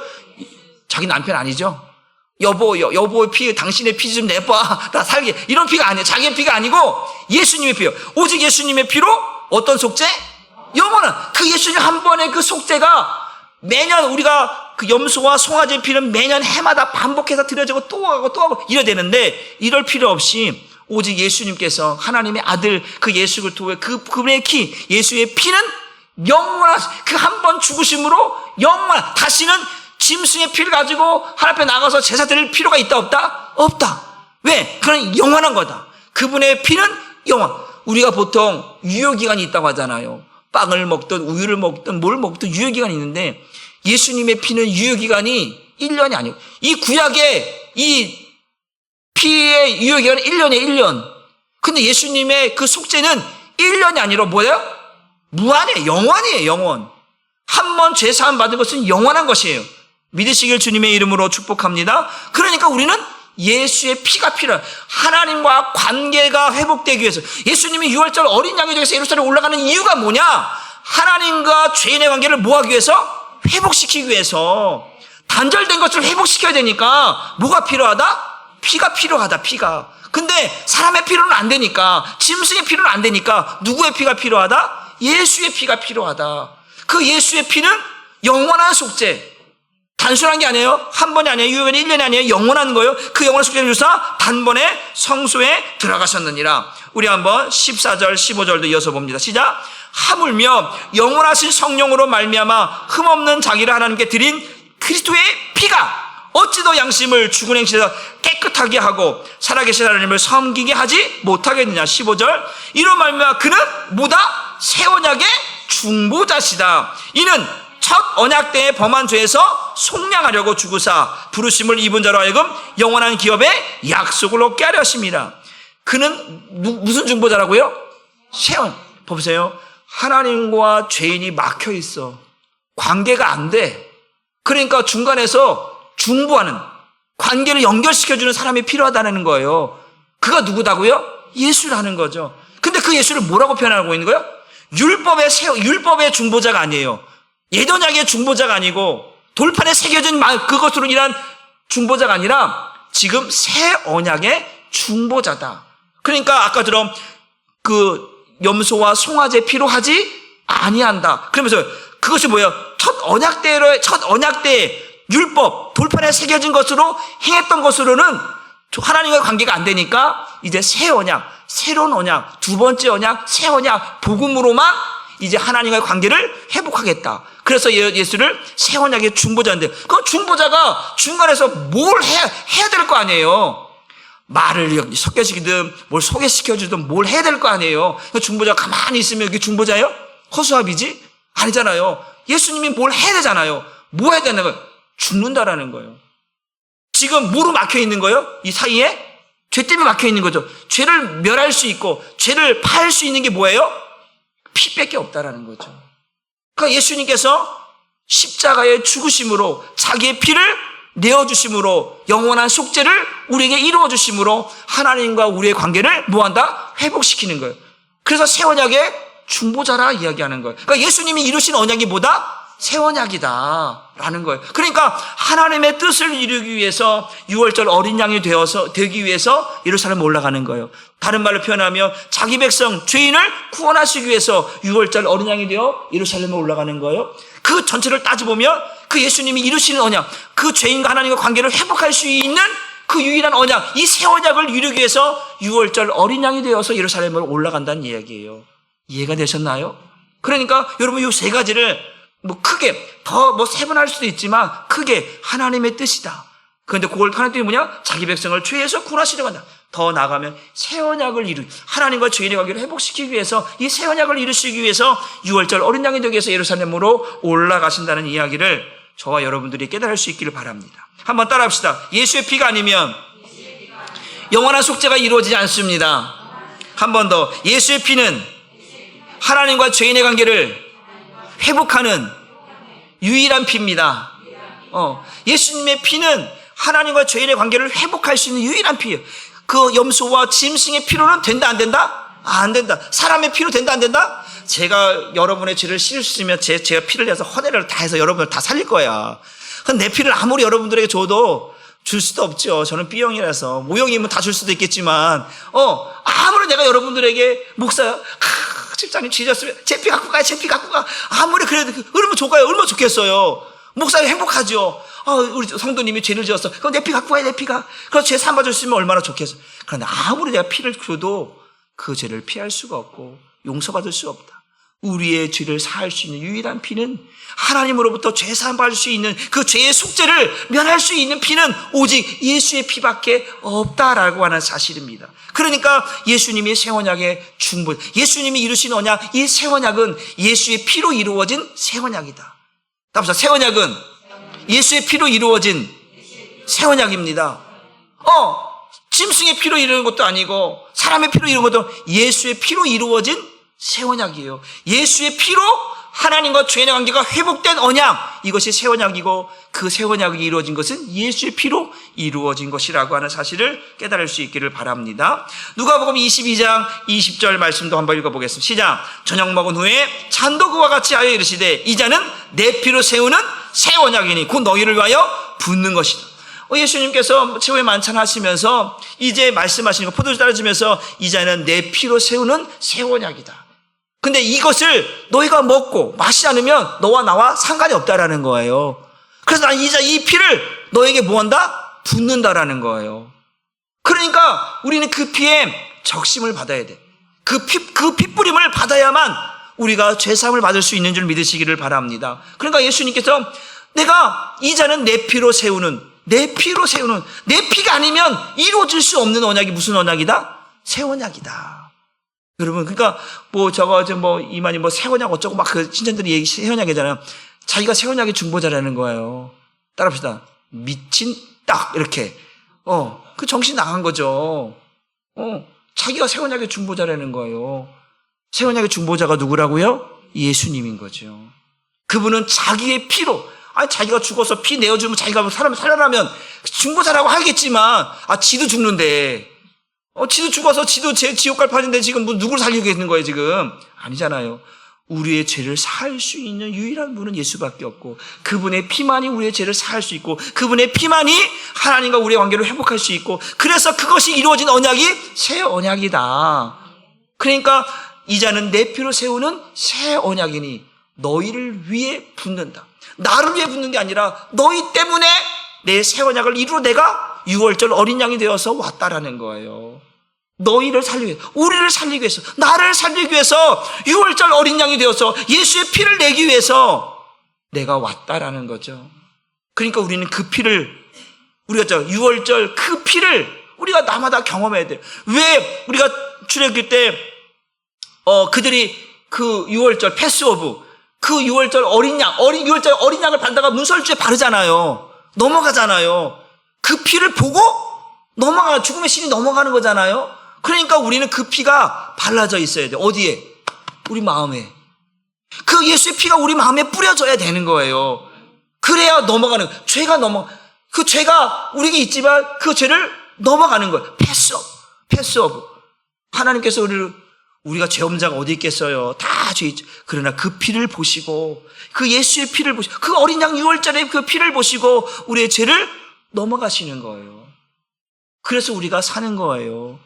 [SPEAKER 1] 자기 남편 아니죠? 여보의 피, 당신의 피 좀 내봐. 나 살게. 이런 피가 아니에요. 자기의 피가 아니고 예수님의 피요. 오직 예수님의 피로 어떤 속죄? 영원한. 그 예수님 한 번의 그 속죄가 매년, 우리가 그 염소와 송아지의 피는 매년 해마다 반복해서 드려지고 또 하고 이래야 되는데, 이럴 필요 없이 오직 예수님께서, 하나님의 아들 그 예수 그리스도의 그분의 키, 예수의 피는 영원한, 그 한 번 죽으심으로 영원한, 다시는 짐승의 피를 가지고 하나님 앞에 나가서 제사 드릴 필요가 있다 없다? 없다. 왜? 그건 영원한 거다. 그분의 피는 영원. 우리가 보통 유효기간이 있다고 하잖아요. 빵을 먹든 우유를 먹든 뭘 먹든 유효기간이 있는데, 예수님의 피는 유효기간이 1년이 아니고, 이 구약의 이 피의 유효기간은 1년이에요, 1년. 근데 예수님의 그 속죄는 1년이 아니라 뭐예요? 무한이에요. 영원이에요, 영원. 한 번 죄사함 받은 것은 영원한 것이에요. 믿으시길 주님의 이름으로 축복합니다. 그러니까 우리는 예수의 피가 필요해요. 하나님과 관계가 회복되기 위해서. 예수님이 유월절 어린 양이 되어서 예루살렘에 올라가는 이유가 뭐냐? 하나님과 죄인의 관계를 뭐하기 위해서? 회복시키기 위해서. 단절된 것을 회복시켜야 되니까 뭐가 필요하다? 피가 필요하다, 피가. 근데 사람의 피로는 안 되니까, 짐승의 피로는 안 되니까 누구의 피가 필요하다? 예수의 피가 필요하다. 그 예수의 피는 영원한 속죄. 단순한 게 아니에요. 한 번이 아니에요. 유효기간이 1년이 아니에요. 영원한 거예요. 그 영원한 속죄를 주사 단번에 성소에 들어가셨느니라. 우리 한번 14절 15절도 이어서 봅니다. 시작. 하물며 영원하신 성령으로 말미암아 흠없는 자기를 하나님께 드린 그리스도의 피가 어찌 더 양심을 죽은 행실에서 깨끗하게 하고 살아계신 하나님을 섬기게 하지 못하겠느냐. 15절. 이런 말미암아 그는 뭐다? 새 언약의 중보자시다. 이는 첫 언약 때에 범한 죄에서 속량하려고 죽으사 부르심을 입은 자로 하여금 영원한 기업의 약속을 얻게 하려 하심이라. 그는 무슨 중보자라고요? 새 언약. 보세요. 하나님과 죄인이 막혀 있어. 관계가 안 돼. 그러니까 중간에서 중보하는, 관계를 연결시켜주는 사람이 필요하다는 거예요. 그가 누구다고요? 예수라는 거죠. 근데 그 예수를 뭐라고 표현하고 있는 거예요? 율법의 중보자가 아니에요. 옛 언약의 중보자가 아니고 돌판에 새겨진 그것으로 인한 중보자가 아니라 지금 새 언약의 중보자다. 그러니까 아까처럼 그 염소와 송아지의 피로 하지 아니한다. 그러면서 그것이 뭐예요? 첫 언약 때의 율법, 돌판에 새겨진 것으로 행했던 것으로는 하나님과 관계가 안 되니까 이제 새 언약, 새로운 언약, 두 번째 언약, 새 언약, 복음으로만 이제 하나님과의 관계를 회복하겠다. 그래서 예수를 새 언약의 중보자인데, 그 중보자가 중간에서 뭘 해야 될 거 아니에요. 말을 섞여시키든 뭘 소개시켜주든 뭘 해야 될 거 아니에요. 그 중보자가 가만히 있으면 그게 중보자예요? 허수아비지? 아니잖아요. 예수님이 뭘 해야 되잖아요. 뭐 해야 되는 거예요? 죽는다라는 거예요. 지금 뭐로 막혀 있는 거예요? 이 사이에? 죄 때문에 막혀 있는 거죠. 죄를 멸할 수 있고 죄를 파할 수 있는 게 뭐예요? 피밖에 없다라는 거죠. 그러니까 예수님께서 십자가의 죽으심으로 자기의 피를 내어주심으로 영원한 속죄를 우리에게 이루어주심으로 하나님과 우리의 관계를 뭐한다? 회복시키는 거예요. 그래서 새 언약의 중보자라 이야기하는 거예요. 그러니까 예수님이 이루신 언약이 뭐다? 새 언약이다라는 거예요. 그러니까 하나님의 뜻을 이루기 위해서 6월절 어린 양이 되기 위해서 예루살렘에 올라가는 거예요. 다른 말로 표현하면 자기 백성 죄인을 구원하시기 위해서 6월절 어린 양이 되어 예루살렘에 올라가는 거예요. 그 전체를 따져보면 그 예수님이 이루시는 언약, 그 죄인과 하나님과 관계를 회복할 수 있는 그 유일한 언약, 이 새 언약을 이루기 위해서 6월절 어린 양이 되어서 예루살렘으로 올라간다는 이야기예요. 이해가 되셨나요? 그러니까 여러분 이 세 가지를 크게 더 세분할 수도 있지만 크게 하나님의 뜻이다. 그런데 그걸 하나님 뜻이 뭐냐? 자기 백성을 죄에서 구원하시려고 한다. 더 나아가면 새 언약을 하나님과 죄인의 관계를 회복시키기 위해서 이 새 언약을 이루시기 위해서 6월절 어린 양이 되기 위해서 예루살렘으로 올라가신다는 이야기를 저와 여러분들이 깨달을 수 있기를 바랍니다. 한번 따라합시다. 예수의 피가 아니면 영원한 속죄가 이루어지지 않습니다. 한 번 더. 예수의 피는 하나님과 죄인의 관계를 회복하는 유일한 피입니다. 예수님의 피는 하나님과 죄인의 관계를 회복할 수 있는 유일한 피예요. 그 염소와 짐승의 피로는 된다 안 된다? 안 된다. 사람의 피로 된다 안 된다? 제가 여러분의 죄를 씻을 수 있으면 제가 피를 내서 헌혜를 다 해서 여러분을 다 살릴 거야. 내 피를 아무리 여러분들에게 줘도 줄 수도 없죠. 저는 B형이라서. O형이면 다 줄 수도 있겠지만 아무리 내가 여러분들에게 목사야 집사님 죄졌으면 제 피 갖고 가요. 제 피 갖고 가. 아무리 그래도 얼마나 좋아요. 얼마나 좋겠어요. 목사님 행복하죠. 우리 성도님이 죄를 지었어. 그럼 내 피 갖고 가요. 내 피가. 그래서 죄 산 받으시면 얼마나 좋겠어. 그런데 아무리 내가 피를 줘도 그 죄를 피할 수가 없고 용서받을 수 없다. 우리의 죄를 사할 수 있는 유일한 피는 하나님으로부터 죄 사함 받을 수 있는 그 죄의 속죄를 면할 수 있는 피는 오직 예수의 피밖에 없다라고 하는 사실입니다. 그러니까 예수님이 새 언약의 중보, 예수님이 이루신 언약, 이 새 언약은 예수의 피로 이루어진 새 언약이다. 답사, 새 언약은 예수의 피로 이루어진 새 언약입니다. 짐승의 피로 이루는 것도 아니고 사람의 피로 이루는 것도 예수의 피로 이루어진 새 언약이에요. 예수의 피로 하나님과 죄인의 관계가 회복된 언약, 이것이 새 언약이고 그 새 언약이 이루어진 것은 예수의 피로 이루어진 것이라고 하는 사실을 깨달을 수 있기를 바랍니다. 누가복음 22장 20절 말씀도 한번 읽어보겠습니다. 시작. 저녁 먹은 후에 잔도 그와 같이 하여 이르시되 이자는 내 피로 세우는 새 언약이니 곧 너희를 위하여 붓는 것이다. 예수님께서 최후의 만찬 하시면서 이제 말씀하시는 거 포도주 따라주면서 이자는 내 피로 세우는 새 언약이다. 근데 이것을 너희가 먹고 마시지 않으면 너와 나와 상관이 없다라는 거예요. 그래서 난 이제 이 피를 너에게 뭐한다? 붓는다라는 거예요. 그러니까 우리는 그 피에 적심을 받아야 돼. 그 피뿌림을 받아야만 우리가 죄사함을 받을 수 있는 줄 믿으시기를 바랍니다. 그러니까 예수님께서 내가 이자는 내 피로 세우는, 내 피가 아니면 이루어질 수 없는 언약이 무슨 언약이다? 새 언약이다. 여러분, 그러니까 이만희 새 언약 어쩌고 막 그 신천들이 얘기 새 언약이잖아요. 자기가 새 언약의 중보자라는 거예요. 따라합시다. 미친 딱 이렇게 그 정신 나간 거죠. 자기가 새 언약의 중보자라는 거예요. 새 언약의 중보자가 누구라고요? 예수님인 거죠. 그분은 자기의 피로, 자기가 죽어서 피 내어주면 자기가 사람을 살려라면 중보자라고 하겠지만 지도 죽는데 지도 죽어서 지도 지옥 갈 판인데 지금 누구를 살리고 있는 거예요 지금? 아니잖아요. 우리의 죄를 사할 수 있는 유일한 분은 예수밖에 없고 그분의 피만이 우리의 죄를 사할 수 있고 그분의 피만이 하나님과 우리의 관계를 회복할 수 있고 그래서 그것이 이루어진 언약이 새 언약이다. 그러니까 이자는 내 피로 세우는 새 언약이니 너희를 위해 붓는다. 나를 위해 붓는 게 아니라 너희 때문에 내 새 언약을 이루어 내가 6월절 어린 양이 되어서 왔다라는 거예요. 너희를 살리기 위해서, 우리를 살리기 위해서, 나를 살리기 위해서 6월절 어린 양이 되어서 예수의 피를 내기 위해서 내가 왔다라는 거죠. 그러니까 우리는 그 피를, 우리가 6월절 그 피를 우리가 나마다 경험해야 돼요. 왜 우리가 출애굽기 때 그들이 그 6월절 패스오브, 그 6월절 어린 양, 6월절 어린 양을 받다가 문설주에 바르잖아요. 넘어가잖아요. 그 피를 보고 죽음의 신이 넘어가는 거잖아요. 그러니까 우리는 그 피가 발라져 있어야 돼. 어디에? 우리 마음에. 그 예수의 피가 우리 마음에 뿌려져야 되는 거예요. 그래야 넘어가는, 그 죄가 우리에게 있지만 그 죄를 넘어가는 거예요. 패스오브. 하나님께서 우리가 죄업자가 어디 있겠어요? 다 죄. 그러나 그 피를 보시고, 그 예수의 피를 보시고, 그 어린 양 6월절의 그 피를 보시고 우리의 죄를 넘어가시는 거예요. 그래서 우리가 사는 거예요.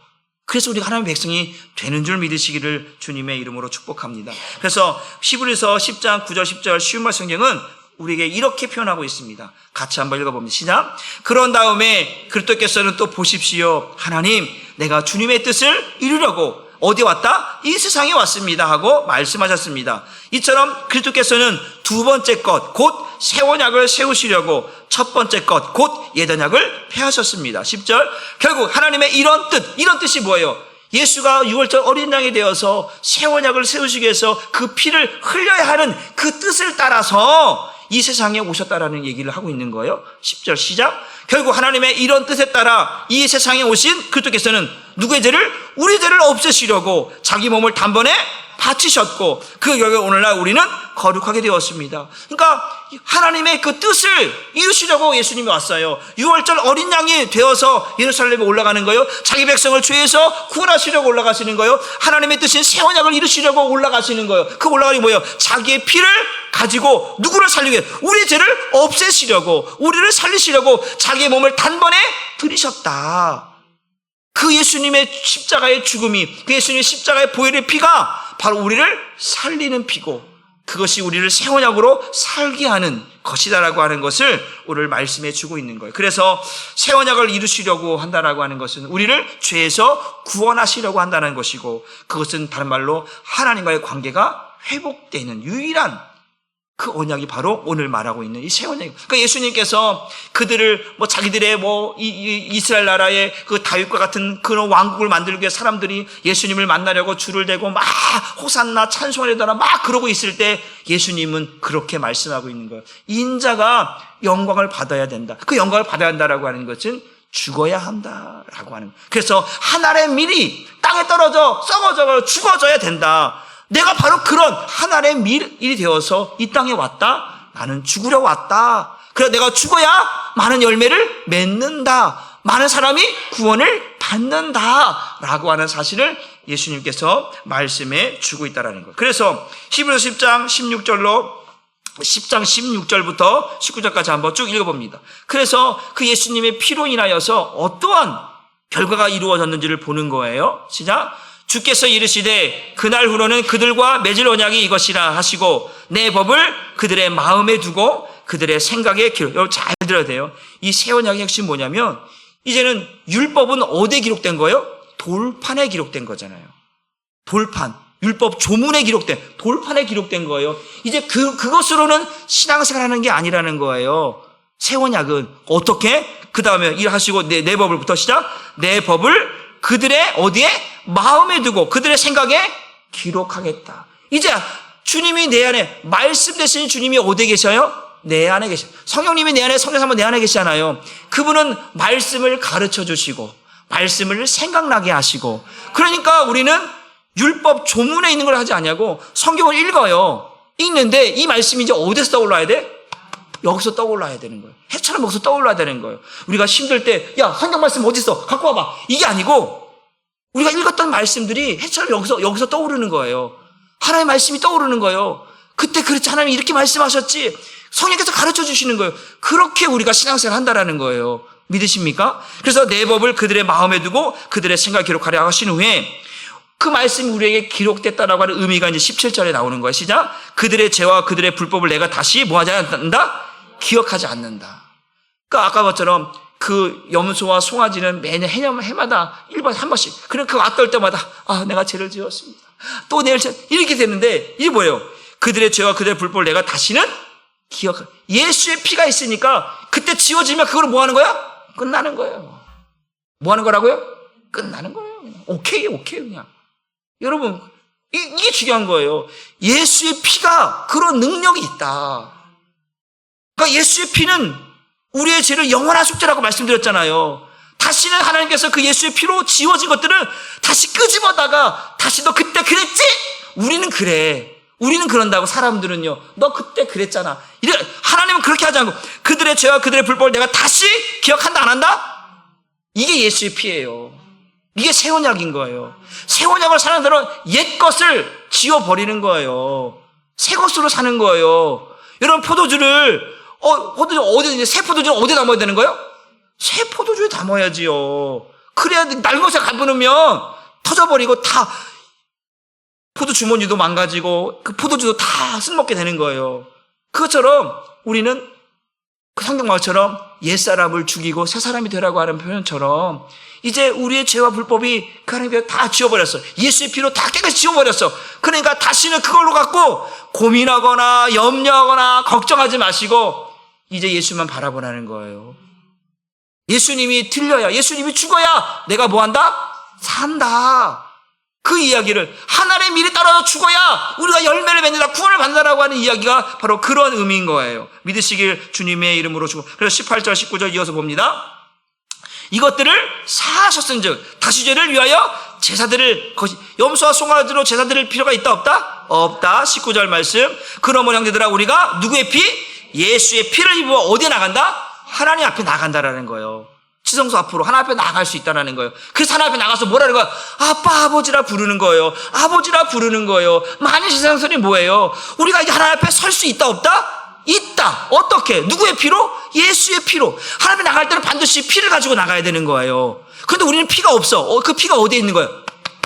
[SPEAKER 1] 그래서 우리가 하나님의 백성이 되는 줄 믿으시기를 주님의 이름으로 축복합니다. 그래서 히브리서 10장 9절 10절 쉬운 말 성경은 우리에게 이렇게 표현하고 있습니다. 같이 한번 읽어봅니다. 시작. 그런 다음에 그리스도께서는 또 보십시오. 하나님, 내가 주님의 뜻을 이루려고 어디 왔다? 이 세상에 왔습니다 하고 말씀하셨습니다. 이처럼 그리스도께서는 두 번째 것, 곧 새 언약을 세우시려고 첫 번째 것, 곧 옛 언약을 폐하셨습니다. 10절. 결국 하나님의 이런 뜻이 뭐예요? 예수가 6월절 어린 양이 되어서 새 언약을 세우시기 위해서 그 피를 흘려야 하는 그 뜻을 따라서 이 세상에 오셨다라는 얘기를 하고 있는 거예요. 10절 시작. 결국 하나님의 이런 뜻에 따라 이 세상에 오신 그리스도께서는 누구의 죄를? 우리 죄를 없애시려고 자기 몸을 단번에 바치셨고 그 결과 오늘날 우리는 거룩하게 되었습니다. 그러니까 하나님의 그 뜻을 이루시려고 예수님이 왔어요. 6월절 어린 양이 되어서 예루살렘에 올라가는 거예요. 자기 백성을 죄에서 구원하시려고 올라가시는 거예요. 하나님의 뜻인 새 언약을 이루시려고 올라가시는 거예요. 그 올라가는 게 뭐예요? 자기의 피를 가지고 누구를 살리기 위해? 우리의 죄를 없애시려고, 우리를 살리시려고 자기의 몸을 단번에 들이셨다. 그 예수님의 십자가의 죽음이, 그 예수님의 십자가의 보혈의 피가 바로 우리를 살리는 피고 그것이 우리를 새 언약으로 살게 하는 것이다라고 하는 것을 오늘 말씀해 주고 있는 거예요. 그래서 새 언약을 이루시려고 한다라고 하는 것은 우리를 죄에서 구원하시려고 한다는 것이고 그것은 다른 말로 하나님과의 관계가 회복되는 유일한 그 언약이 바로 오늘 말하고 있는 이 새 언약이에요. 그러니까 예수님께서 그들을 자기들의 이스라엘 나라의 그 다윗과 같은 그런 왕국을 만들기 위해 사람들이 예수님을 만나려고 줄을 대고 막 호산나 찬송하려다가 막 그러고 있을 때 예수님은 그렇게 말씀하고 있는 거예요. 인자가 영광을 받아야 된다. 그 영광을 받아야 한다라고 하는 것은 죽어야 한다라고 하는 거예요. 그래서 한 알의 밀이 땅에 떨어져 썩어져 죽어져야 된다. 내가 바로 그런 한 알의 밀이 되어서 이 땅에 왔다. 나는 죽으려 왔다. 그래서 내가 죽어야 많은 열매를 맺는다. 많은 사람이 구원을 받는다. 라고 하는 사실을 예수님께서 말씀해 주고 있다는 거예요. 그래서 히브리서 10장 16절부터 19절까지 한번 쭉 읽어봅니다. 그래서 그 예수님의 피로 인하여서 어떠한 결과가 이루어졌는지를 보는 거예요. 시작. 주께서 이르시되 그날 후로는 그들과 맺을 언약이 이것이라 하시고 내 법을 그들의 마음에 두고 그들의 생각에 기록. 여러분 잘 들어야 돼요. 이 새 언약의 핵심이 뭐냐면 이제는 율법은 어디에 기록된 거예요? 돌판에 기록된 거잖아요. 돌판. 율법 조문에 기록된 돌판에 기록된 거예요. 이제 그것으로는 신앙생활하는 게 아니라는 거예요. 새 언약은 어떻게? 그 다음에 일하시고 내 법을부터 시작. 내 법을 그들의 어디에? 마음에 두고 그들의 생각에 기록하겠다. 이제 주님이 내 안에 말씀 대신 주님이 어디에 계셔요? 내 안에 계셔요. 성령님이 내 안에 성령 한번 내 안에 계시잖아요. 그분은 말씀을 가르쳐 주시고 말씀을 생각나게 하시고 그러니까 우리는 율법 조문에 있는 걸 하지 않냐고 성경을 읽어요. 읽는데 이 말씀이 이제 어디서 떠올라야 돼? 여기서 떠올라야 되는 거예요. 해처럼 여기서 떠올라야 되는 거예요. 우리가 힘들 때 야 성경 말씀 어디 있어? 갖고 와봐. 이게 아니고 우리가 읽었던 말씀들이 해처럼 여기서 떠오르는 거예요. 하나님의 말씀이 떠오르는 거예요. 그때 그렇지 하나님이 이렇게 말씀하셨지. 성령께서 가르쳐 주시는 거예요. 그렇게 우리가 신앙생활을 한다라는 거예요. 믿으십니까? 그래서 내 법을 그들의 마음에 두고 그들의 생각을 기록하려 하신 후에 그 말씀이 우리에게 기록됐다라고 하는 의미가 이제 17절에 나오는 거예요. 시작. 그들의 죄와 그들의 불법을 내가 다시 뭐하지 않는다? 기억하지 않는다. 그러니까 아까 것처럼 그 염소와 송아지는 매년 해마다 1번 한 번씩. 그럼 그 왔다 올 때마다 내가 죄를 지었습니다. 또 내일 이렇게 되는데 이게 뭐예요? 그들의 죄와 그들의 불법을 내가 다시는 예수의 피가 있으니까 그때 지워지면 그걸 뭐 하는 거야? 끝나는 거예요. 뭐 하는 거라고요? 끝나는 거예요. 그냥. 오케이 그냥. 여러분 이게 중요한 거예요. 예수의 피가 그런 능력이 있다. 그러니까 예수의 피는 우리의 죄를 영원한 속죄라고 말씀드렸잖아요. 다시는 하나님께서 그 예수의 피로 지워진 것들을 다시 끄집어다가 다시 너 그때 그랬지? 우리는 그래. 우리는 그런다고 사람들은요. 너 그때 그랬잖아. 하나님은 그렇게 하지 않고 그들의 죄와 그들의 불법을 내가 다시 기억한다 안 한다? 이게 예수의 피예요. 이게 새 언약인 거예요. 새 언약을 사는 사람은 옛 것을 지워버리는 거예요. 새 것으로 사는 거예요. 여러분, 포도주를 새 포도주는 어디에 담아야 되는 거예요? 새 포도주에 담아야지요. 그래야 날것에 가보면 터져버리고 다 포도 주머니도 망가지고 그 포도주도 다 쓸먹게 되는 거예요. 그것처럼 우리는 그 성경말처럼 옛사람을 죽이고 새 사람이 되라고 하는 표현처럼 이제 우리의 죄와 불법이 그 하나님께서 다 지워버렸어. 예수의 피로 다 깨끗이 지워버렸어. 그러니까 다시는 그걸로 갖고 고민하거나 염려하거나 걱정하지 마시고 이제 예수만 바라보라는 거예요. 예수님이 들려야, 예수님이 죽어야 내가 뭐한다? 산다. 그 이야기를 하나님의 미리 따라서 죽어야 우리가 열매를 맺는다, 구원을 받는다라고 하는 이야기가 바로 그런 의미인 거예요. 믿으시길 주님의 이름으로 주고. 그래서 18절 19절 이어서 봅니다. 이것들을 사하셨은즉 다시 죄를 위하여 제사들을 염소와 송아지로 제사 드릴 필요가 있다 없다? 없다. 19절 말씀. 그러므로 형제들아 우리가 누구의 피? 예수의 피를 입어 어디에 나간다? 하나님 앞에 나간다라는 거예요. 지성소 앞으로 하나님 앞에 나갈 수 있다는 거예요. 그래서 하나님 앞에 나가서 뭐라는 거예요? 아빠, 아버지라 부르는 거예요. 아버지라 부르는 거예요. 만일 세상 소리 뭐예요? 우리가 이제 하나님 앞에 설 수 있다 없다? 있다. 어떻게? 누구의 피로? 예수의 피로. 하나님 앞에 나갈 때는 반드시 피를 가지고 나가야 되는 거예요. 그런데 우리는 피가 없어. 그 피가 어디에 있는 거예요?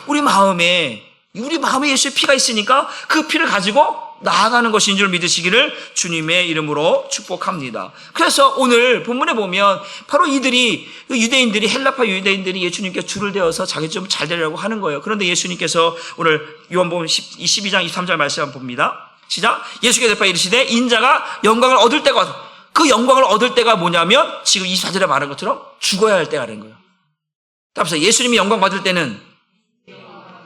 [SPEAKER 1] 우리 마음에 예수의 피가 있으니까 그 피를 가지고 나아가는 것인 줄 믿으시기를 주님의 이름으로 축복합니다. 그래서 오늘 본문에 보면 바로 유대인들이 헬라파 유대인들이 예수님께 줄을 대어서 자기 좀 잘 되려고 하는 거예요. 그런데 예수님께서 오늘 요한복음 22장 23절 말씀 한번 봅니다. 시작. 예수께서 대답하여 이르시되 인자가 영광을 얻을 때가 와서, 그 영광을 얻을 때가 뭐냐면 지금 24절에 말한 것처럼 죽어야 할 때가 된 거예요. 답사 예수님이 영광 받을 때는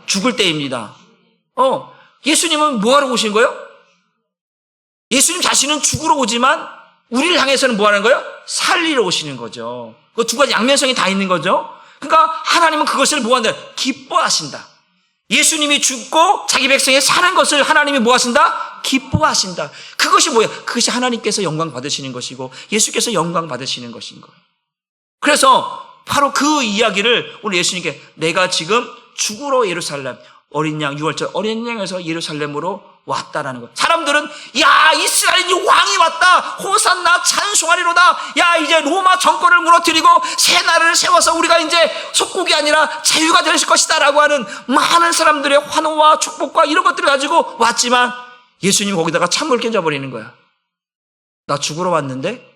[SPEAKER 1] 죽을 때입니다. 예수님은 뭐하러 오신 거예요? 예수님 자신은 죽으러 오지만 우리를 향해서는 뭐하는 거예요? 살리러 오시는 거죠. 그 두 가지 양면성이 다 있는 거죠. 그러니까 하나님은 그것을 뭐한다? 기뻐하신다. 예수님이 죽고 자기 백성이 사는 것을 하나님이 뭐하신다? 기뻐하신다. 그것이 뭐예요? 그것이 하나님께서 영광 받으시는 것이고 예수께서 영광 받으시는 것인 거예요. 그래서 바로 그 이야기를 오늘 예수님께 내가 지금 죽으러 예루살렘 어린 양 6월절 어린 양에서 예루살렘으로 왔다라는 거. 사람들은 야 이스라엘이 왕이 왔다. 호산나 찬송하리로다. 야 이제 로마 정권을 무너뜨리고 새 나라를 세워서 우리가 이제 속국이 아니라 자유가 될 것이다라고 하는 많은 사람들의 환호와 축복과 이런 것들을 가지고 왔지만 예수님 거기다가 찬물 끼얹어버리는 거야. 나 죽으러 왔는데?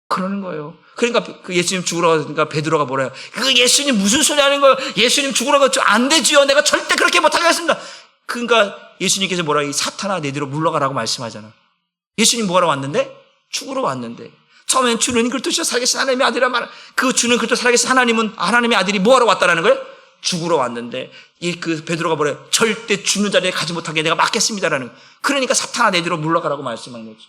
[SPEAKER 1] 그러는 거예요. 그러니까 그 예수님 죽으러 가니까 베드로가 뭐래요? 그 예수님 무슨 소리 하는 거예요? 예수님 죽으러 가죠. 안 되지요. 내가 절대 그렇게 못하겠습니다. 그러니까 예수님께서 뭐라 이 사탄아 내 뒤로 물러가라고 말씀하잖아. 예수님 뭐하러 왔는데? 죽으러 왔는데. 처음엔 주는 그리스도 살아계신 하나님의 아들이란 말. 그 주는 그리스도 살아계신 하나님은 하나님의 아들이 뭐하러 왔다라는 거예요? 죽으러 왔는데 그 베드로가 뭐래요? 절대 죽는 자리에 가지 못하게 내가 막겠습니다라는 거예요. 그러니까 사탄아 내 뒤로 물러가라고 말씀한 거죠.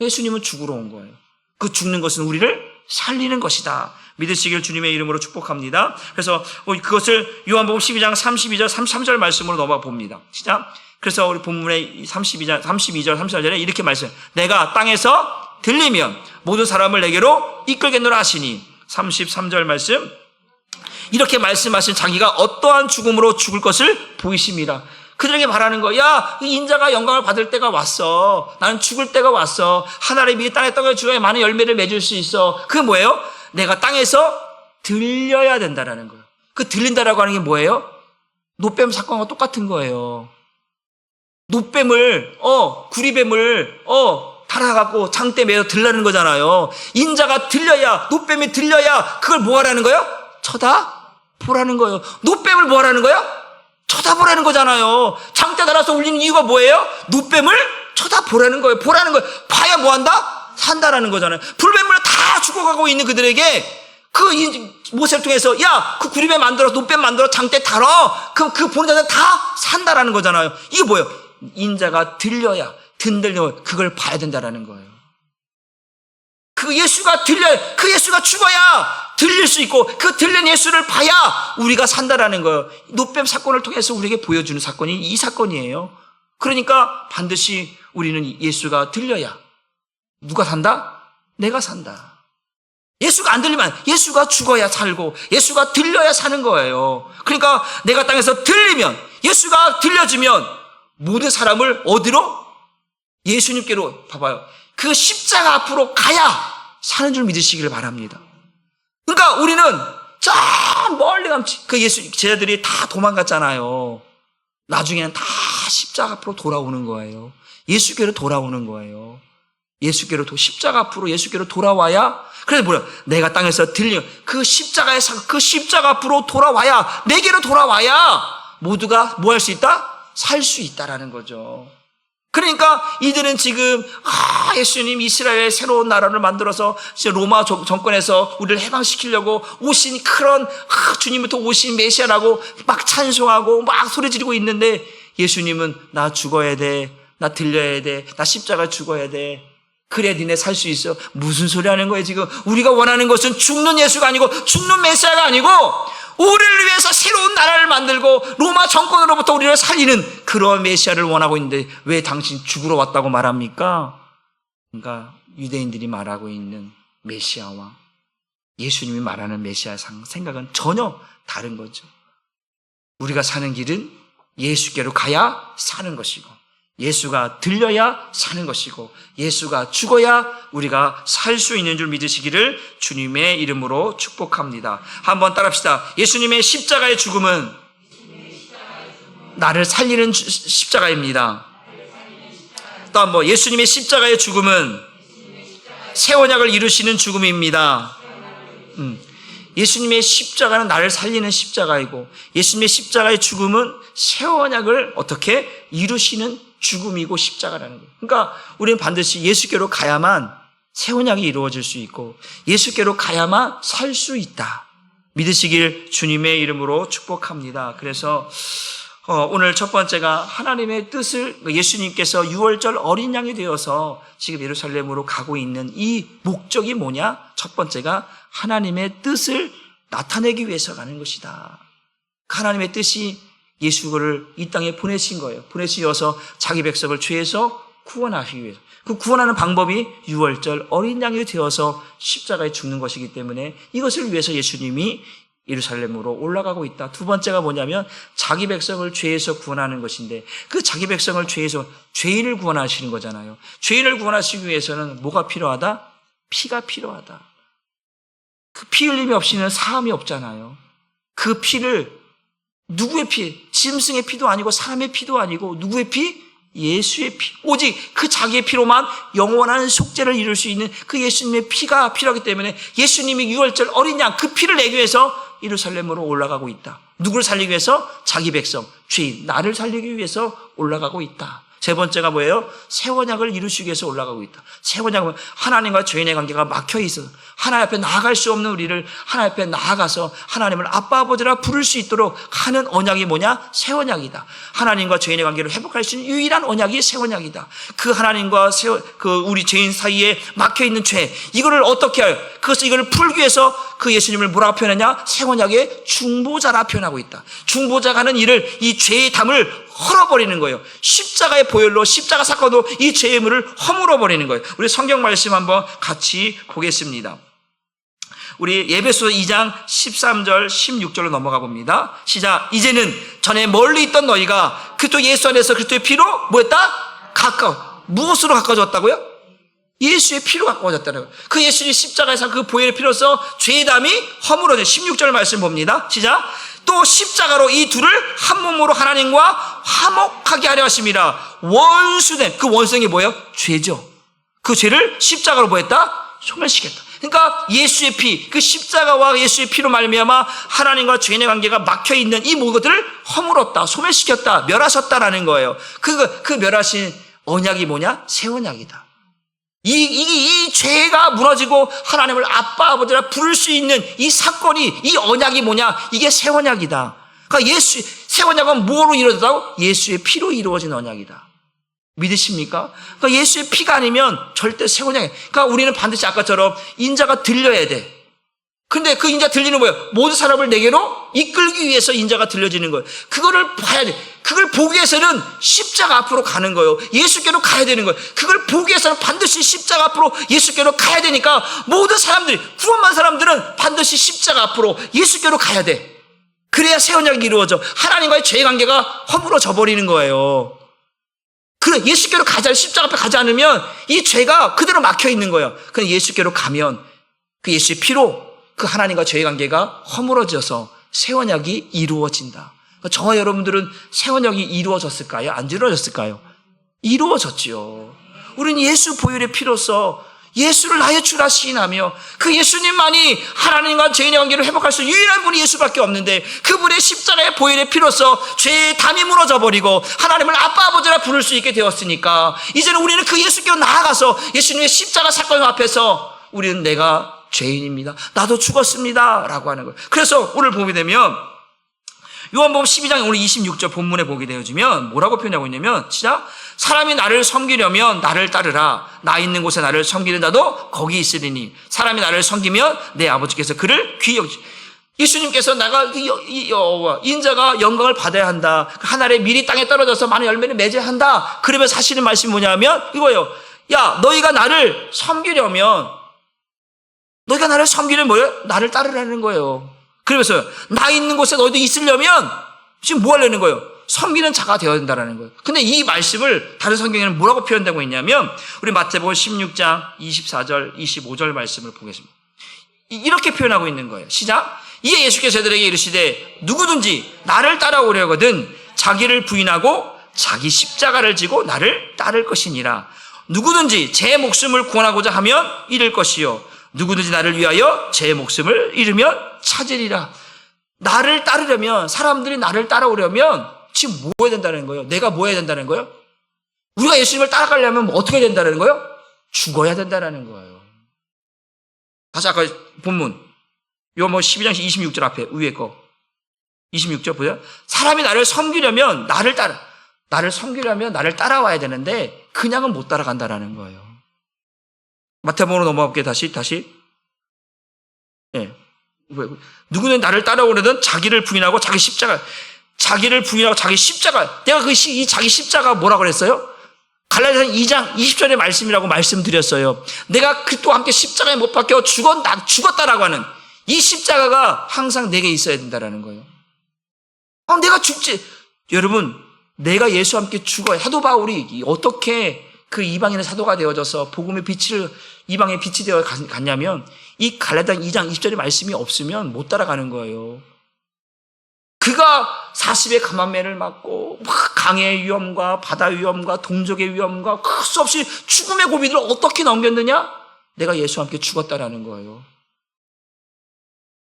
[SPEAKER 1] 예수님은 죽으러 온 거예요. 그 죽는 것은 우리를 살리는 것이다. 믿으시길 주님의 이름으로 축복합니다. 그래서 그것을 요한복음 12장 32절 33절 말씀으로 넘어가 봅니다. 시작. 그래서 우리 본문의 32절 33절에 이렇게 말씀. 내가 땅에서 들리면 모든 사람을 내게로 이끌겠노라 하시니 33절 말씀. 이렇게 말씀하신 자기가 어떠한 죽음으로 죽을 것을 보이심이라. 그들에게 말하는 거, 야, 이 인자가 영광을 받을 때가 왔어. 나는 죽을 때가 왔어. 하나님의 미리 땅에 떡을 주어야 많은 열매를 맺을 수 있어. 그게 뭐예요? 내가 땅에서 들려야 된다라는 거예요. 그 들린다라고 하는 게 뭐예요? 노뱀 사건과 똑같은 거예요. 노뱀을, 구리뱀을, 달아갖고 장대 매어 들라는 거잖아요. 인자가 들려야, 노뱀이 들려야 그걸 뭐 하라는 거예요? 쳐다보라는 거예요. 노뱀을 뭐 하라는 거예요? 쳐다보라는 거잖아요. 장대 달아서 울리는 이유가 뭐예요? 노뱀을 쳐다보라는 거예요. 보라는 거예요. 봐야 뭐 한다? 산다라는 거잖아요. 불뱀을 다 죽어가고 있는 그들에게 그 모세를 통해서 야, 그 구리뱀 만들어, 노뱀 만들어, 장대 달아. 그 보는 자들은 다 산다라는 거잖아요. 이게 뭐예요? 인자가 들려야, 든들려 그걸 봐야 된다라는 거예요. 그 예수가 들려야, 그 예수가 죽어야 들릴 수 있고 그 들린 예수를 봐야 우리가 산다라는 거예요. 노뱀 사건을 통해서 우리에게 보여주는 사건이 이 사건이에요. 그러니까 반드시 우리는 예수가 들려야 누가 산다? 내가 산다. 예수가 안 들리면 예수가 죽어야 살고 예수가 들려야 사는 거예요. 그러니까 내가 땅에서 들리면, 예수가 들려지면 모든 사람을 어디로? 예수님께로, 봐봐요, 그 십자가 앞으로 가야 사는 줄 믿으시기를 바랍니다. 그러니까 우리는 저 멀리 감치, 그 예수 제자들이 다 도망갔잖아요. 나중에는 다 십자가 앞으로 돌아오는 거예요. 예수께로 돌아오는 거예요. 예수께로, 십자가 앞으로 예수께로 돌아와야, 그래서 뭐야? 내가 땅에서 들리는 그 십자가에서, 그 십자가 앞으로 돌아와야, 내게로 돌아와야 모두가 뭐 할 수 있다? 살 수 있다라는 거죠. 그러니까 이들은 지금 예수님 이스라엘 새로운 나라를 만들어서 로마 정권에서 우리를 해방시키려고 오신 그런 주님부터 오신 메시아라고 막 찬송하고 막 소리 지르고 있는데, 예수님은 나 죽어야 돼, 나 들려야 돼, 나 십자가 죽어야 돼, 그래 니네 살 수 있어. 무슨 소리 하는 거예요 지금? 우리가 원하는 것은 죽는 예수가 아니고, 죽는 메시아가 아니고, 우리를 위해서 새로운 나라를 만들고 로마 정권으로부터 우리를 살리는 그런 메시아를 원하고 있는데 왜 당신 죽으러 왔다고 말합니까? 그러니까 유대인들이 말하고 있는 메시아와 예수님이 말하는 메시아 생각은 전혀 다른 거죠. 우리가 사는 길은 예수께로 가야 사는 것이고, 예수가 들려야 사는 것이고, 예수가 죽어야 우리가 살 수 있는 줄 믿으시기를 주님의 이름으로 축복합니다. 한번 따라합시다. 예수님의 십자가의 죽음은 나를 살리는 십자가입니다. 또 한번, 예수님의 십자가의 죽음은 새 언약을 이루시는 죽음입니다. 예수님의 십자가는 나를 살리는 십자가이고, 예수님의 십자가의 죽음은 새 언약을 어떻게 이루시는 죽음이고 십자가라는 거예요. 그러니까 우리는 반드시 예수께로 가야만 새 언약이 이루어질 수 있고, 예수께로 가야만 살 수 있다 믿으시길 주님의 이름으로 축복합니다. 그래서 오늘 첫 번째가 하나님의 뜻을, 예수님께서 유월절 어린 양이 되어서 지금 예루살렘으로 가고 있는 이 목적이 뭐냐? 첫 번째가 하나님의 뜻을 나타내기 위해서 가는 것이다. 하나님의 뜻이 예수를 이 땅에 보내신 거예요. 보내시어서 자기 백성을 죄에서 구원하기 위해서. 그 구원하는 방법이 유월절 어린 양이 되어서 십자가에 죽는 것이기 때문에 이것을 위해서 예수님이 예루살렘으로 올라가고 있다. 두 번째가 뭐냐면 자기 백성을 죄에서 구원하는 것인데, 그 자기 백성을 죄에서, 죄인을 구원하시는 거잖아요. 죄인을 구원하시기 위해서는 뭐가 필요하다? 피가 필요하다. 그 피 흘림이 없이는 사함이 없잖아요. 그 피를, 누구의 피? 짐승의 피도 아니고 사람의 피도 아니고 누구의 피? 예수의 피. 오직 그 자기의 피로만 영원한 속죄를 이룰 수 있는 그 예수님의 피가 필요하기 때문에 예수님이 유월절 어린 양, 그 피를 내기 위해서 예루살렘으로 올라가고 있다. 누구를 살리기 위해서? 자기 백성, 죄인, 나를 살리기 위해서 올라가고 있다. 세 번째가 뭐예요? 새 언약을 이루시기 위해서 올라가고 있다. 새 언약은 하나님과 죄인의 관계가 막혀 있어서 하나님 앞에 나아갈 수 없는 우리를 하나님 앞에 나아가서 하나님을 아빠 아버지라 부를 수 있도록 하는 언약이 뭐냐? 새 언약이다. 하나님과 죄인의 관계를 회복할 수 있는 유일한 언약이 새 언약이다. 그 하나님과 우리 죄인 사이에 막혀 있는 죄, 이거를 어떻게 해요? 그것을 이걸 풀기 위해서 그 예수님을 뭐라고 표현하냐? 새 언약의 중보자라 표현하고 있다. 중보자가 하는 일을, 이 죄의 담을 헐어버리는 거예요. 십자가의 보혈로, 십자가 사건으로 이 죄의 물을 허물어 버리는 거예요. 우리 성경 말씀 한번 같이 보겠습니다. 우리 에베소서 2장 13절 16절로 넘어가 봅니다. 시작. 이제는 전에 멀리 있던 너희가 그리스도 예수 안에서 그리스도의 피로 뭐였다? 무엇으로 가까워졌다고요? 예수의 피로 가까워졌다는 거예요. 그 예수의 십자가에서 그 보혈의 피로서 죄의 담이 허물어져. 16절 말씀 봅니다. 시작. 또 십자가로 이 둘을 한 몸으로 하나님과 화목하게 하려 하심이라. 원수된, 그 원성이 뭐예요? 죄죠. 그 죄를 십자가로 뭐했다? 소멸시켰다. 그러니까 예수의 피, 그 십자가와 예수의 피로 말미암아 하나님과 죄인의 관계가 막혀있는 이 모든 것들을 허물었다, 소멸시켰다, 멸하셨다라는 거예요. 그 멸하신 언약이 뭐냐? 새 언약이다. 이 죄가 무너지고 하나님을 아빠 아버지라 부를 수 있는 이 사건이, 이 언약이 뭐냐? 이게 새 언약이다. 그러니까 새 언약은 뭐로 이루어졌다고? 예수의 피로 이루어진 언약이다. 믿으십니까? 그러니까 예수의 피가 아니면 절대 새 언약이에요. 그러니까 우리는 반드시 아까처럼 인자가 들려야 돼. 근데 그 인자 들리는 거예요. 모든 사람을 내게로 이끌기 위해서 인자가 들려지는 거예요. 그거를 봐야 돼. 그걸 보기 위해서는 십자가 앞으로 가는 거예요. 예수께로 가야 되는 거예요. 그걸 보기 위해서는 반드시 십자가 앞으로 예수께로 가야 되니까 모든 사람들이, 구원받은 사람들은 반드시 십자가 앞으로 예수께로 가야 돼. 그래야 새 언약이 이루어져. 하나님과의 죄의 관계가 허물어져 버리는 거예요. 그래, 예수께로 가자, 십자가 앞에 가지 않으면 이 죄가 그대로 막혀 있는 거예요. 그럼 예수께로 가면 그 예수의 피로 그 하나님과 죄의 관계가 허물어져서 새 언약이 이루어진다. 저와 여러분들은 새 언약이 이루어졌을까요? 안 이루어졌을까요? 이루어졌지요. 우리는 예수 보혈의 피로써 예수를 나의 주라 시인하며 그 예수님만이 하나님과 죄인의 관계를 회복할 수 있는 유일한 분이 예수밖에 없는데 그분의 십자가의 보혈의 피로써 죄의 담이 무너져 버리고 하나님을 아빠 아버지라 부를 수 있게 되었으니까 이제는 우리는 그 예수께로 나아가서 예수님의 십자가 사건 앞에서 우리는 내가 죄인입니다. 나도 죽었습니다. 라고 하는 거예요. 그래서 오늘 보게 되면 요한복음 12장 오늘 26절 본문에 보게 되어지면 뭐라고 표현하고 있냐면 시작. 사람이 나를 섬기려면 나를 따르라. 나 있는 곳에 나를 섬기는 자도 거기 있으리니 사람이 나를 섬기면 내 아버지께서 그를 귀히 여기시. 예수님께서 나가 인자가 영광을 받아야 한다. 하늘의 밀이 땅에 떨어져서 많은 열매를 맺어야 한다. 그러면 사실은 말씀이 뭐냐면 이거예요. 야, 너희가 나를 섬기려면 뭐예요? 나를 따르라는 거예요. 그러면서 나 있는 곳에 너희도 있으려면 지금 뭐 하려는 거예요? 섬기는 자가 되어야 된다는 거예요. 근데 이 말씀을 다른 성경에는 뭐라고 표현되고 있냐면 우리 마태복음 16장 24절 25절 말씀을 보겠습니다. 이렇게 표현하고 있는 거예요. 시작. 이에 예수께서 저들에게 이르시되 누구든지 나를 따라오려거든 자기를 부인하고 자기 십자가를 지고 나를 따를 것이니라. 누구든지 제 목숨을 구원하고자 하면 잃을 것이요 누구든지 나를 위하여 제 목숨을 잃으면 찾으리라. 나를 따르려면, 사람들이 나를 따라오려면 지금 뭐 해야 된다는 거예요? 내가 뭐 해야 된다는 거예요? 우리가 예수님을 따라가려면 어떻게 해야 된다는 거예요? 죽어야 된다는 거예요. 다시 아까 본문 요한복음 12장 26절 앞에 위에 거 26절 보세요. 사람이 나를 섬기려면 나를 따라와야 되는데 그냥은 못 따라간다라는 거예요. 마태복음으로 넘어갈게요. 다시. 예. 누구는 나를 따라오려든 자기를 부인하고 자기 십자가. 내가 이 자기 십자가 뭐라고 그랬어요? 갈라디아서 2장 20절의 말씀이라고 말씀드렸어요. 내가 그리스도와 함께 십자가에 못 박혀 죽었다라고 하는 이 십자가가 항상 내게 있어야 된다라는 거예요. 내가 죽지. 여러분, 내가 예수와 함께 죽어야. 사도 바울이 어떻게 그 이방인의 사도가 되어져서 복음의 빛을 이방의 빛이 되어 갔냐면 이 갈라디아 2장 20절의 말씀이 없으면 못 따라가는 거예요. 그가 40의 감암매를 맞고 강의 위험과 바다 위험과 동족의 위험과 할 수 없이 죽음의 고비들을 어떻게 넘겼느냐? 내가 예수와 함께 죽었다라는 거예요.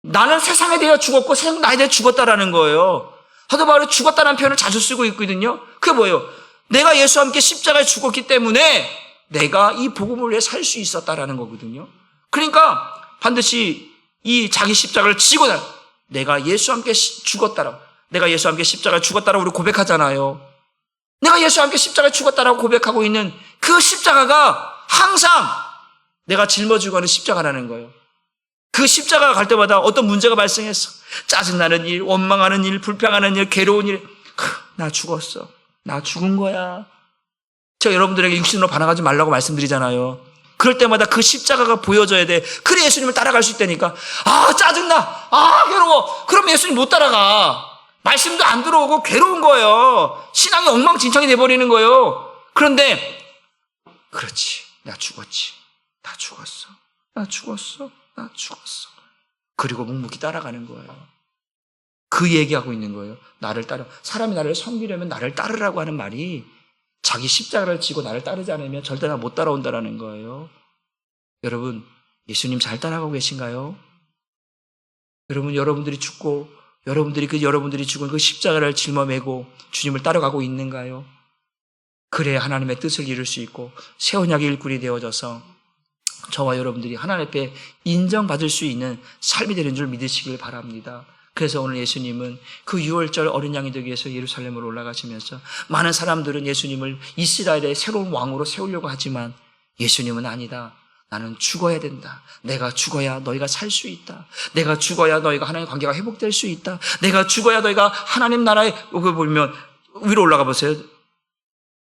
[SPEAKER 1] 나는 세상에 대해 죽었고 세상 나에 대해 죽었다라는 거예요. 사도 바울이 죽었다는 표현을 자주 쓰고 있거든요. 그게 뭐예요? 내가 예수와 함께 십자가에 죽었기 때문에 내가 이 복음을 위해 살 수 있었다라는 거거든요. 그러니까 반드시 이 자기 십자가를 지고 내가 예수와 함께 죽었다라고. 내가 예수와 함께 십자가에 죽었다라고 우리 고백하잖아요. 내가 예수와 함께 십자가에 죽었다라고 고백하고 있는 그 십자가가 항상 내가 짊어지고 가는 십자가라는 거예요. 그 십자가가 갈 때마다 어떤 문제가 발생했어. 짜증나는 일, 원망하는 일, 불평하는 일, 괴로운 일. 나 죽었어. 나 죽은 거야. 제가 여러분들에게 육신으로 반항하지 말라고 말씀드리잖아요. 그럴 때마다 그 십자가가 보여져야 돼. 그래 예수님을 따라갈 수 있다니까. 짜증나. 괴로워. 그럼 예수님 못 따라가. 말씀도 안 들어오고 괴로운 거예요. 신앙이 엉망진창이 돼버리는 거예요. 그런데 그렇지. 나 죽었지. 나 죽었어. 그리고 묵묵히 따라가는 거예요. 그 얘기하고 있는 거예요. 나를 따라. 사람이 나를 섬기려면 나를 따르라고 하는 말이 자기 십자가를 지고 나를 따르지 않으면 절대 나 못 따라온다라는 거예요. 여러분, 예수님 잘 따라가고 계신가요? 여러분들이 죽고 여러분들이 죽은 그 십자가를 짊어매고 주님을 따라가고 있는가요? 그래야 하나님의 뜻을 이룰 수 있고 새 언약의 일꾼이 되어져서 저와 여러분들이 하나님 앞에 인정받을 수 있는 삶이 되는 줄 믿으시길 바랍니다. 그래서 오늘 예수님은 그 6월절 어린 양이 되기 위해서 예루살렘으로 올라가시면서 많은 사람들은 예수님을 이스라엘의 새로운 왕으로 세우려고 하지만 예수님은 아니다. 나는 죽어야 된다. 내가 죽어야 너희가 살 수 있다. 내가 죽어야 너희가 하나님의 관계가 회복될 수 있다. 내가 죽어야 너희가 하나님 나라에 보면 위로 올라가 보세요.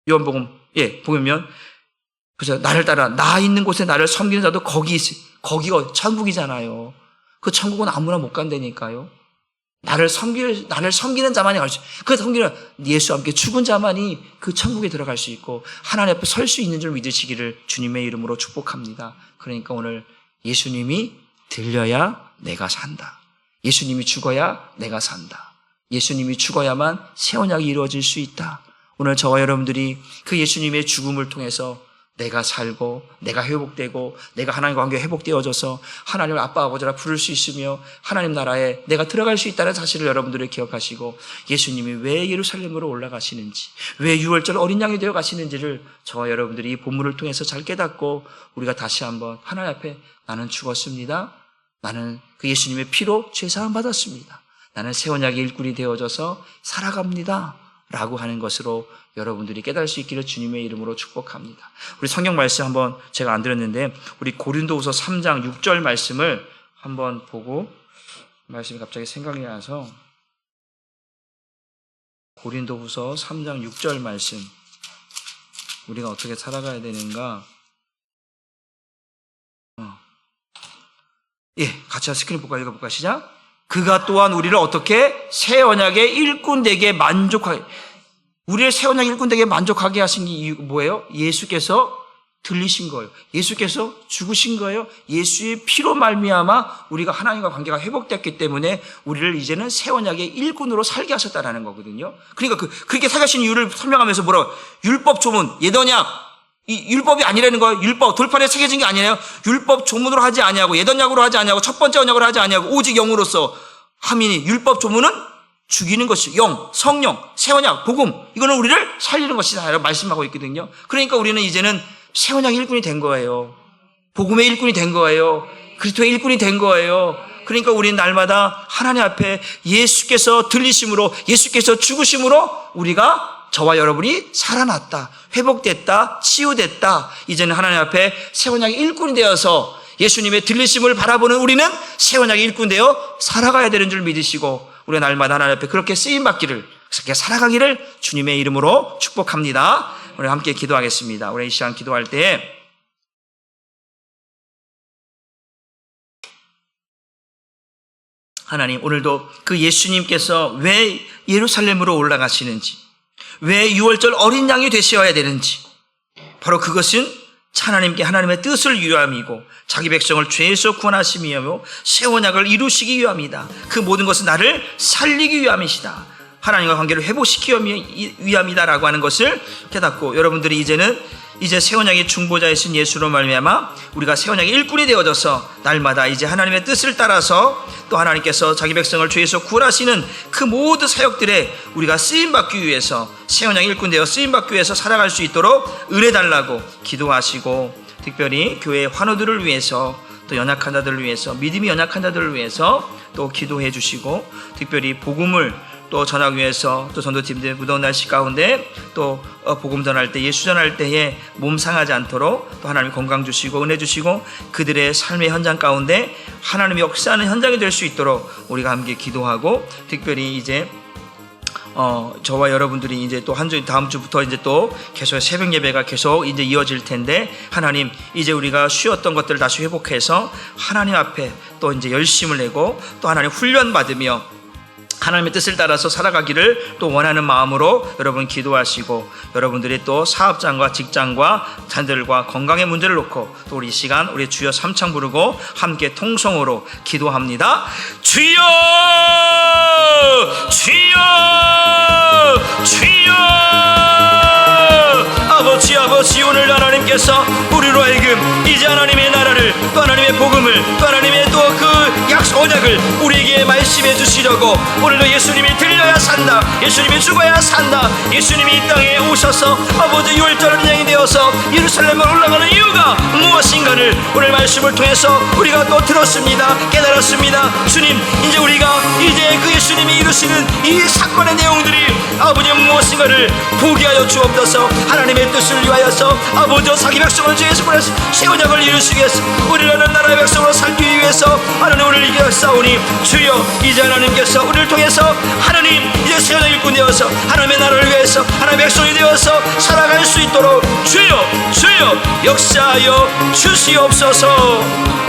[SPEAKER 1] 요한복음 보면 그래서 나를 따라 나 있는 곳에 나를 섬기는 자도 거기가 천국이잖아요. 그 천국은 아무나 못 간다니까요. 나를 섬기는 자만이 갈 수, 그 섬기는 예수와 함께 죽은 자만이 그 천국에 들어갈 수 있고 하나님 앞에 설 수 있는 줄 믿으시기를 주님의 이름으로 축복합니다. 그러니까 오늘 예수님이 들려야 내가 산다. 예수님이 죽어야 내가 산다. 예수님이 죽어야만 새 언약이 이루어질 수 있다. 오늘 저와 여러분들이 그 예수님의 죽음을 통해서 내가 살고 내가 회복되고 내가 하나님과 관계가 회복되어져서 하나님을 아빠 아버지라 부를 수 있으며 하나님 나라에 내가 들어갈 수 있다는 사실을 여러분들이 기억하시고 예수님이 왜 예루살렘으로 올라가시는지 왜 6월절 어린 양이 되어 가시는지를 저와 여러분들이 이 본문을 통해서 잘 깨닫고 우리가 다시 한번 하나님 앞에 나는 죽었습니다. 나는 그 예수님의 피로 죄사함 받았습니다. 나는 새 언약의 일꾼이 되어져서 살아갑니다. 라고 하는 것으로 여러분들이 깨달을 수 있기를 주님의 이름으로 축복합니다. 우리 성경 말씀 한번 제가 안 드렸는데 우리 고린도후서 3장 6절 말씀을 한번 보고 말씀이 갑자기 생각이 나서 고린도후서 3장 6절 말씀 우리가 어떻게 살아가야 되는가 같이 스크린 볼까요? 읽어볼까요? 시작. 그가 또한 우리를 어떻게 새 언약의 일꾼 되게 만족하게 우리의 새 언약 일꾼 되게 만족하게 하신 게 이유가 뭐예요? 예수께서 들리신 거예요. 예수께서 죽으신 거예요. 예수의 피로 말미암아 우리가 하나님과 관계가 회복됐기 때문에 우리를 이제는 새 언약의 일꾼으로 살게 하셨다라는 거거든요. 그러니까 그렇게 살게 하신 이유를 설명하면서 뭐라고? 율법 조문, 옛 언약 이 율법이 아니라는 거예요. 율법 돌판에 새겨진 게 아니에요. 율법 조문으로 하지 아니하고 옛 언약으로 하지 아니하고 첫 번째 언약으로 하지 아니하고 오직 영으로서 함이니 율법 조문은 죽이는 것이 영, 성령, 새 언약, 복음 이거는 우리를 살리는 것이다 말씀하고 있거든요. 그러니까 우리는 이제는 새 언약의 일꾼이 된 거예요. 복음의 일꾼이 된 거예요. 그리스도의 일꾼이 된 거예요. 그러니까 우리는 날마다 하나님 앞에 예수께서 들리심으로 예수께서 죽으심으로 우리가 저와 여러분이 살아났다, 회복됐다, 치유됐다. 이제는 하나님 앞에 새 언약의 일꾼이 되어서 예수님의 들리심을 바라보는 우리는 새 언약의 일꾼 되어 살아가야 되는 줄 믿으시고 우리가 날마다 하나님 앞에 그렇게 쓰임받기를 그렇게 살아가기를 주님의 이름으로 축복합니다. 우리 함께 기도하겠습니다. 우리 이 시간 기도할 때 하나님 오늘도 그 예수님께서 왜 예루살렘으로 올라가시는지 왜 6월절 어린 양이 되셔야 되는지 바로 그것은 하나님께 하나님의 뜻을 위함이고 자기 백성을 죄에서 구원하심이며 새 언약을 이루시기 위함이다. 그 모든 것은 나를 살리기 위함이시다. 하나님과 관계를 회복시키기 위함이다라고 하는 것을 깨닫고 여러분들이 이제 새 언약의 중보자이신 예수로 말미암아 우리가 새 언약의 일꾼이 되어져서 날마다 이제 하나님의 뜻을 따라서 또 하나님께서 자기 백성을 죄에서 구원하시는 그 모든 사역들에 우리가 쓰임받기 위해서 새 언약의 일꾼 되어 쓰임받기 위해서 살아갈 수 있도록 은혜 달라고 기도하시고 특별히 교회의 환우들을 위해서 또 연약한 자들을 위해서 믿음이 연약한 자들을 위해서 또 기도해 주시고 특별히 복음을 또 전하기 위해서 또 전도팀들 무더운 날씨 가운데 또 복음 전할 때 예수 전할 때에 몸 상하지 않도록 또 하나님 건강 주시고 은혜 주시고 그들의 삶의 현장 가운데 하나님이 역사하는 현장이 될 수 있도록 우리가 함께 기도하고 특별히 이제 저와 여러분들이 이제 또 한 주 다음 주부터 이제 또 계속 새벽 예배가 계속 이제 이어질 텐데 하나님 이제 우리가 쉬었던 것들을 다시 회복해서 하나님 앞에 또 이제 열심을 내고 또 하나님 훈련 받으며 하나님의 뜻을 따라서 살아가기를 또 원하는 마음으로 여러분 기도하시고 여러분들이 또 사업장과 직장과 자녀들과 건강의 문제를 놓고 또 우리 이 시간 우리 주여 삼창 부르고 함께 통성으로 기도합니다. 주여 주여 주여 아버지 오늘 하나님께서 우리로 하여금 이제 하나님의 나라를 또 하나님의 복음을 또 하나님의 또 그 약속 언약을 우리에게 말씀해 주시려고 오늘도 예수님이 들려야 산다 예수님이 죽어야 산다 예수님이 이 땅에 오셔서 아버지 6월절 어린 양이 되어서 예루살렘을 올라가는 이유가 무엇인가를 오늘 말씀을 통해서 우리가 또 들었습니다. 깨달았습니다. 주님, 이제 우리가 이제 그 예수님이 이루시는 이 사건의 내용들이 아버지 무엇인가를 보게 하여 주옵소서. 하나님의 뜻을 위하여서 아버지 자기 백성을 주에서 보내서 새 언약을 이루시기 위해서 우리라는 나라의 백성으로 살기 위해서 하나님 우리를 이겨싸우니 주여, 이제 하나님께서 우리를 통해서 하나님 이제 새 언약 일꾼 되어서 하나님의 나라를 위해서 하나님의 백성이 되어서 살아갈 수 있도록 주여 역사하여 주시옵소서.